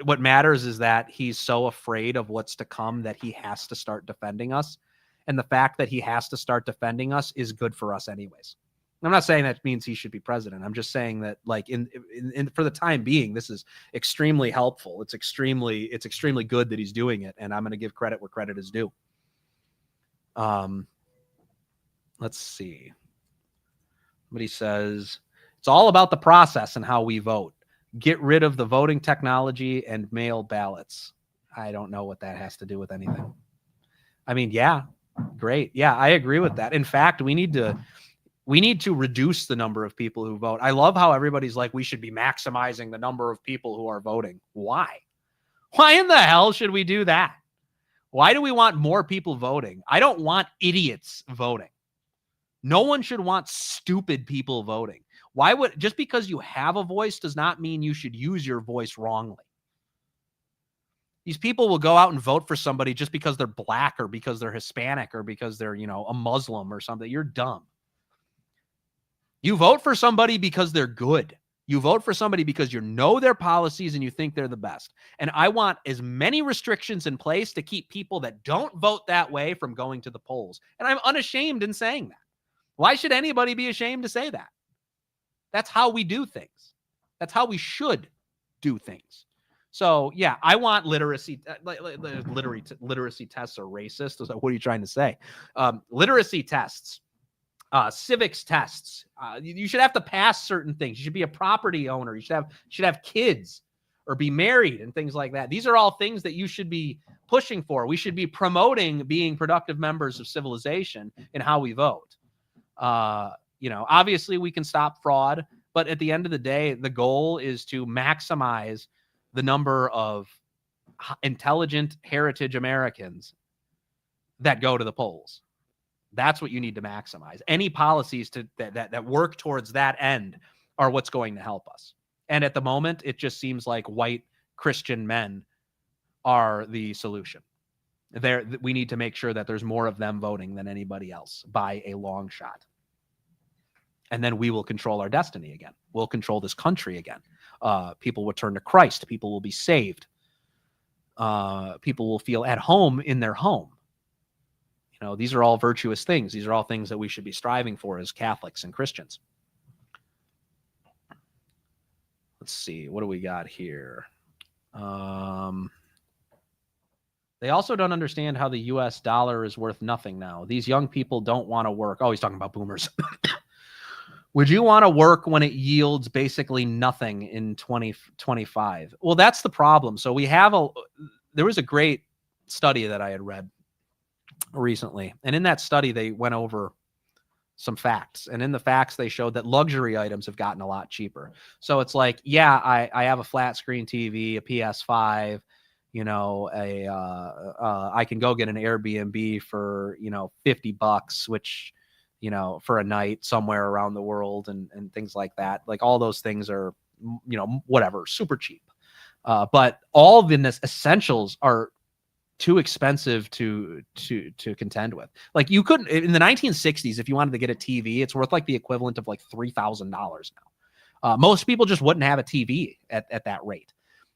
What matters is that he's so afraid of what's to come that he has to start defending us. And the fact that he has to start defending us is good for us anyways. I'm not saying that means he should be president. I'm just saying that, like, in for the time being, this is extremely helpful. It's extremely good that he's doing it, and I'm going to give credit where credit is due. Let's see. Somebody says it's all about the process and how we vote. Get rid of the voting technology and mail ballots. I don't know what that has to do with anything. I mean, yeah, great. Yeah, I agree with that. In fact, we need to reduce the number of people who vote. I love how everybody's like, we should be maximizing the number of people who are voting. Why? Why in the hell should we do that? Why do we want more people voting? I don't want idiots voting. No one should want stupid people voting. Just because you have a voice does not mean you should use your voice wrongly. These people will go out and vote for somebody just because they're black or because they're Hispanic or because they're, a Muslim or something. You're dumb. You vote for somebody because they're good. You vote for somebody because you know their policies and you think they're the best. And I want as many restrictions in place to keep people that don't vote that way from going to the polls. And I'm unashamed in saying that. Why should anybody be ashamed to say that? That's how we do things. That's how we should do things. So, yeah, I want literacy. Literacy tests are racist. What are you trying to say? Literacy tests. Civics tests. You should have to pass certain things. You should be a property owner. You should have kids or be married and things like that. These are all things that you should be pushing for. We should be promoting being productive members of civilization in how we vote. Obviously we can stop fraud, but at the end of the day, the goal is to maximize the number of intelligent heritage Americans that go to the polls. That's what you need to maximize. Any policies that work towards that end are what's going to help us. And at the moment, it just seems like white Christian men are the solution. We need to make sure that there's more of them voting than anybody else by a long shot. And then we will control our destiny again. We'll control this country again. People will turn to Christ. People will be saved. People will feel at home in their home. These are all virtuous things. These are all things that we should be striving for as Catholics and Christians. Let's see. What do we got here? They also don't understand how the U.S. dollar is worth nothing now. These young people don't want to work. Oh, he's talking about boomers. Would you want to work when it yields basically nothing in 2025? Well, that's the problem. So there was a great study that I had read recently. And in that study, they went over some facts. And in the facts, they showed that luxury items have gotten a lot cheaper. So it's like, yeah, I have a flat screen TV, a PS5, you know, I can go get an Airbnb for, you know, $50, which, you know, for a night somewhere around the world and things like that. Like all those things are, you know, whatever, super cheap. But all the essentials are too expensive to contend with. Like you couldn't in the 1960s, if you wanted to get a TV, it's worth like the equivalent of like $3,000 now. Most people just wouldn't have a TV at that rate.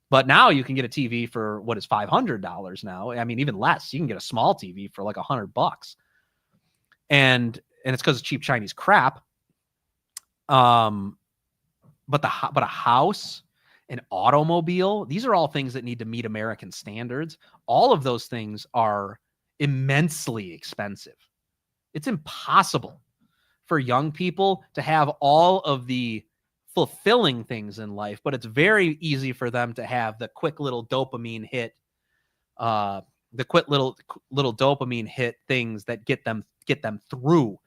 But now you can get a TV for what is $500 now. I mean, even less. You can get a small TV for like $100. And it's because of cheap Chinese crap. But a house, an automobile, these are all things that need to meet American standards. All of those things are immensely expensive. It's impossible for young people to have all of the fulfilling things in life, but it's very easy for them to have the quick little dopamine hit, the quick little dopamine hit things that get them through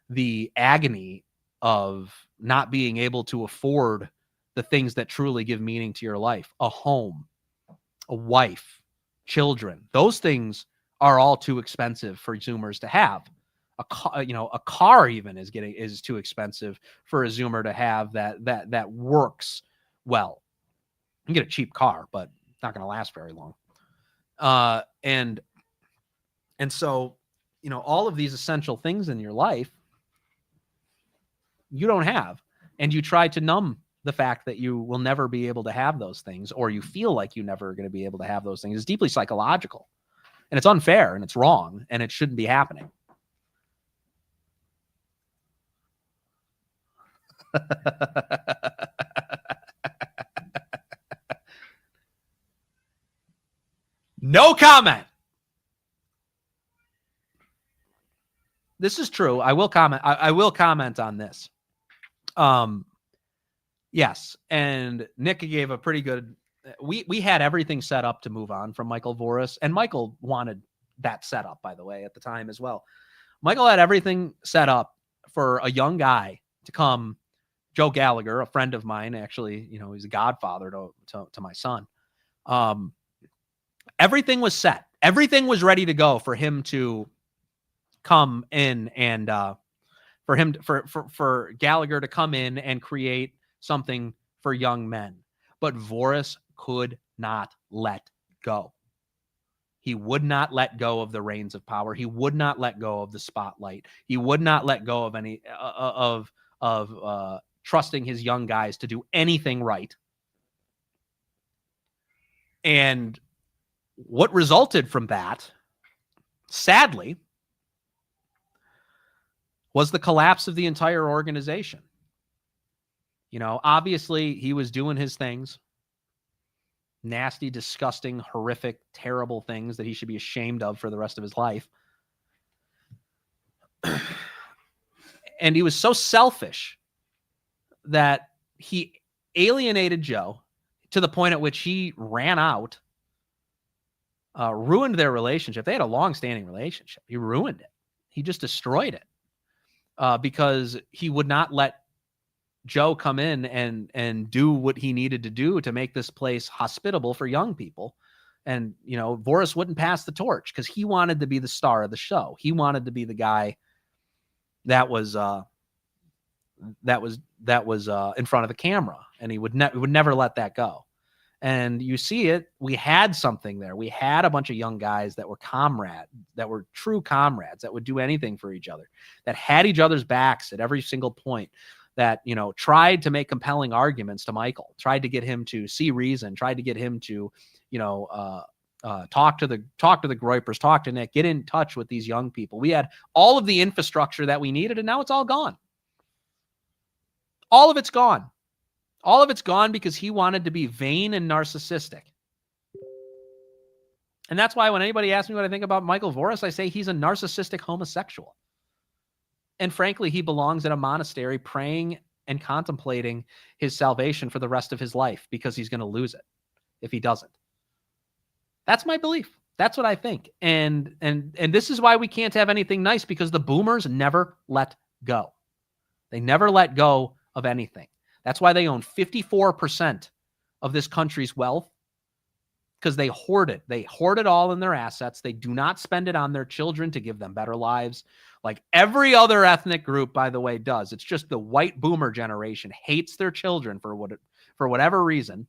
the agony of not being able to afford the things that truly give meaning to your life. A home, a wife, children. Those things are all too expensive for Zoomers to have. A car even is too expensive for a Zoomer to have that works well. You can get a cheap car, but it's not going to last very long. And so, you know, all of these essential things in your life, you don't have, and you try to numb the fact that you will never be able to have those things, or you feel like you never are going to be able to have those things. It's deeply psychological, and it's unfair, and it's wrong, and it shouldn't be happening. No comment. This is true. I will comment. I will comment on this. Yes. And Nick gave a pretty good, we had everything set up to move on from Michael Voris, and Michael wanted that set up, by the way, at the time as well. Michael had everything set up for a young guy to come, Joe Gallagher, a friend of mine, actually, you know, he's a godfather to my son. Everything was set. Everything was ready to go for him to come in and for Gallagher to come in and create something for young men. But Voris could not let go. He would not let go of the reins of power. He would not let go of the spotlight. He would not let go of any of trusting his young guys to do anything right. And what resulted from that, sadly, was the collapse of the entire organization. You know, obviously he was doing his things, nasty, disgusting, horrific, terrible things that he should be ashamed of for the rest of his life. And he was so selfish that he alienated Joe to the point at which he ran out, ruined their relationship. They had a long-standing relationship. He ruined it. He just destroyed it because he would not let Joe come in and do what he needed to do to make this place hospitable for young people. And, you know, Voris wouldn't pass the torch because he wanted to be the star of the show. He wanted to be the guy that was in front of the camera, and he would never let that go. And you see it, we had something there. We had a bunch of young guys that were true comrades, that would do anything for each other, that had each other's backs at every single point, that, you know, tried to make compelling arguments to Michael, tried to get him to see reason, tried to get him to, you know, talk to the Groypers, talk to Nick, get in touch with these young people. We had all of the infrastructure that we needed, and now it's all gone. All of it's gone. All of it's gone because he wanted to be vain and narcissistic. And that's why when anybody asks me what I think about Michael Voris, I say he's a narcissistic homosexual. And frankly, he belongs in a monastery praying and contemplating his salvation for the rest of his life, because he's going to lose it if he doesn't. That's my belief. That's what I think. And this is why we can't have anything nice, because the boomers never let go. They never let go of anything. That's why they own 54% of this country's wealth, because they hoard it. They hoard it all in their assets. They do not spend it on their children to give them better lives, like every other ethnic group, by the way, does. It's just the white boomer generation hates their children for whatever reason.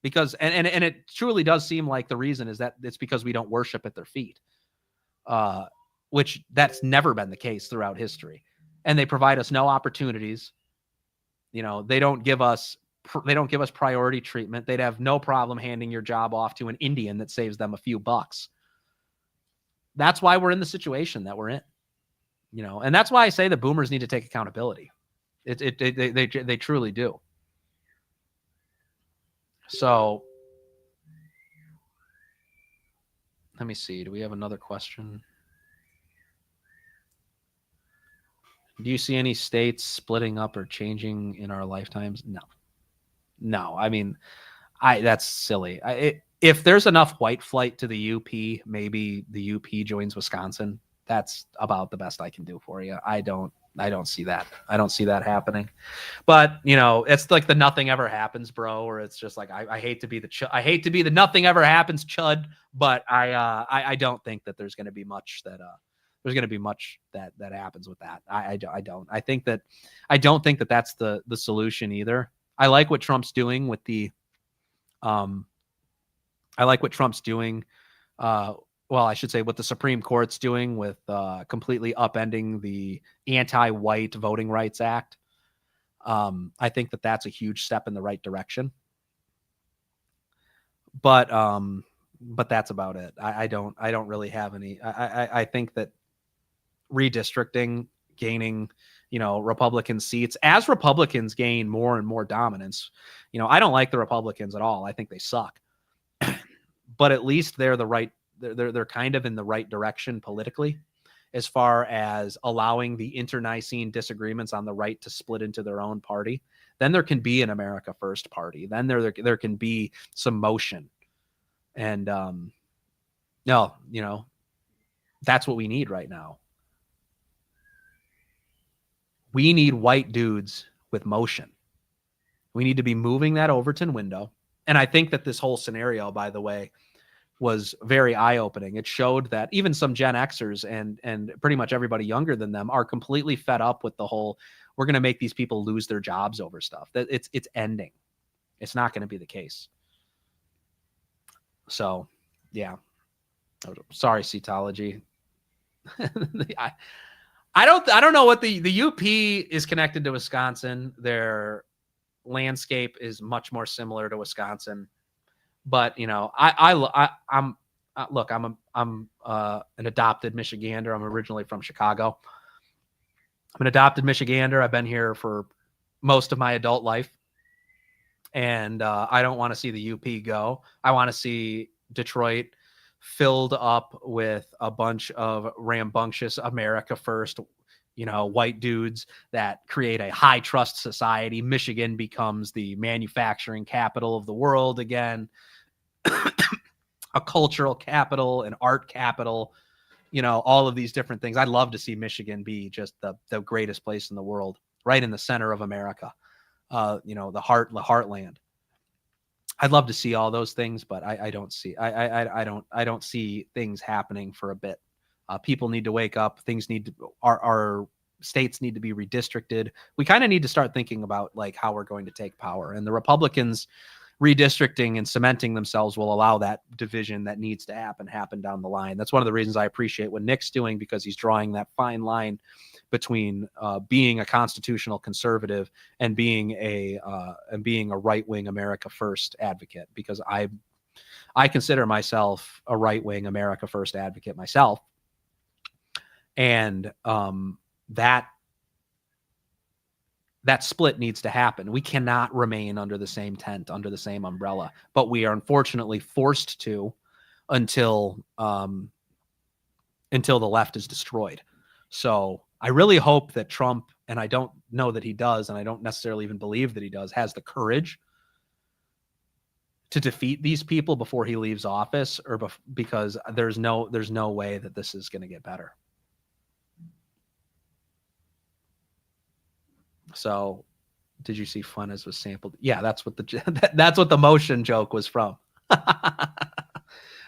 Because and it truly does seem like the reason is that it's because we don't worship at their feet, which that's never been the case throughout history. And they provide us no opportunities. They don't give us priority treatment. They'd have no problem handing your job off to an Indian that saves them a few bucks. That's why we're in the situation that we're in, and that's why I say the boomers need to take accountability. They truly do. So let me see. Do we have another question? Do you see any states splitting up or changing in our lifetimes? No. I mean, that's silly. If there's enough white flight to the UP, maybe the UP joins Wisconsin. That's about the best I can do for you. I don't see that. I don't see that happening. But it's like the nothing ever happens, bro. Or it's just like I hate to be the nothing ever happens chud. But I don't think that there's going to be much that that happens with that. I don't. I don't think that that's the solution either. I like what Trump's doing with the I should say what the Supreme Court's doing with completely upending the Anti-White Voting Rights Act. I think that that's a huge step in the right direction. But that's about it. I don't really have any. I think that redistricting, gaining, Republican seats, as Republicans gain more and more dominance. I don't like the Republicans at all. I think they suck. But at least they're they're kind of in the right direction politically, as far as allowing the internecine disagreements on the right to split into their own party. Then there can be an America First party. Then there can be some motion. And that's what we need right now. We need white dudes with motion. We need to be moving that Overton window. And I think that this whole scenario, by the way, was very eye-opening. It showed that even some Gen Xers and pretty much everybody younger than them are completely fed up with the whole, we're going to make these people lose their jobs over stuff. That it's ending. It's not going to be the case. So, yeah. Sorry, Cetology. I don't know what the UP is connected to Wisconsin. Their landscape is much more similar to Wisconsin. But I'm an adopted Michigander. I'm originally from Chicago. I'm an adopted Michigander. I've been here for most of my adult life, and I don't want to see the UP go. I want to see Detroit filled up with a bunch of rambunctious America First, white dudes that create a high trust society. Michigan becomes the manufacturing capital of the world again. A cultural capital, an art capital, all of these different things. I'd love to see Michigan be just the greatest place in the world, right in the center of America, the heartland. I'd love to see all those things, but I don't see, I don't see things happening for a bit. People need to wake up. Our states need to be redistricted. We kind of need to start thinking about like how we're going to take power, and the Republicans redistricting and cementing themselves will allow that division that needs to happen down the line. That's one of the reasons I appreciate what Nick's doing, because he's drawing that fine line between being a constitutional conservative and being a right-wing America First advocate, because I consider myself a right-wing America First advocate myself. And that split needs to happen. We cannot remain under the same tent, under the same umbrella, but we are unfortunately forced to until the left is destroyed. So I really hope that Trump, and I don't know that he does, and I don't necessarily even believe that he does, has the courage to defeat these people before he leaves office, because there's no way that this is going to get better. So did you see fun as was sampled? Yeah, that's what that's what the motion joke was from.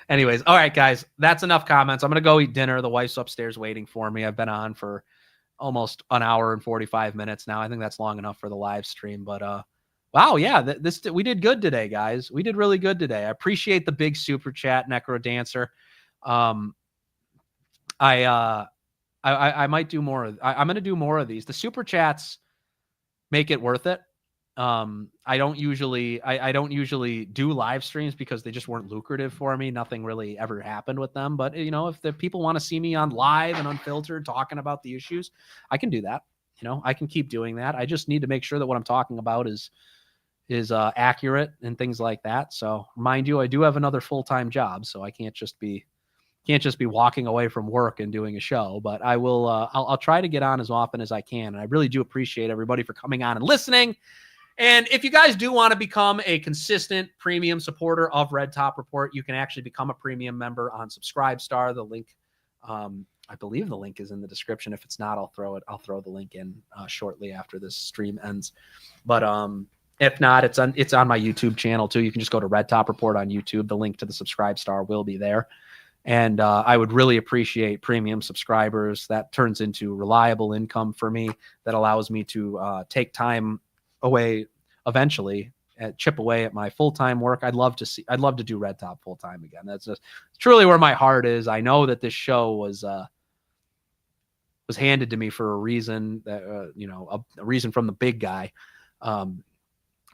Anyways, all right, guys, that's enough comments. I'm going to go eat dinner. The wife's upstairs waiting for me. I've been on for almost an hour and 45 minutes now. I think that's long enough for the live stream, but wow, yeah, we did good today, guys. We did really good today. I appreciate the big super chat, Necro Dancer. I might do more. I'm going to do more of these. The super chats make it worth it. I don't usually do live streams because they just weren't lucrative for me. Nothing really ever happened with them. But if the people want to see me on live and unfiltered talking about the issues, I can do that. I can keep doing that. I just need to make sure that what I'm talking about is accurate and things like that. So mind you, I do have another full-time job, so I can't just be walking away from work and doing a show, but I will, I'll try to get on as often as I can. And I really do appreciate everybody for coming on and listening. And if you guys do want to become a consistent premium supporter of Red Top Report, you can actually become a premium member on Subscribestar. The link, I believe the link is in the description. If it's not, I'll throw the link in shortly after this stream ends. But if not, it's on my YouTube channel too. You can just go to Red Top Report on YouTube. The link to the Subscribestar will be there. And I would really appreciate premium subscribers. That turns into reliable income for me that allows me to take time away eventually and chip away at my full-time work. I'd love to do Red Top full-time again. That's just truly where my heart is. I know that this show was handed to me for a reason, that a reason from the big guy.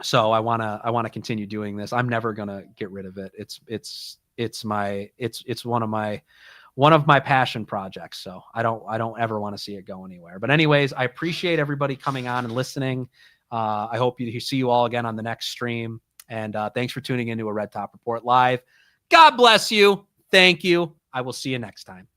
So I want to continue doing this. I'm never going to get rid of it. It's one of my passion projects. So I don't ever want to see it go anywhere. But anyways, I appreciate everybody coming on and listening. I hope you see you all again on the next stream. And thanks for tuning into a Red Top Report Live. God bless you. Thank you. I will see you next time.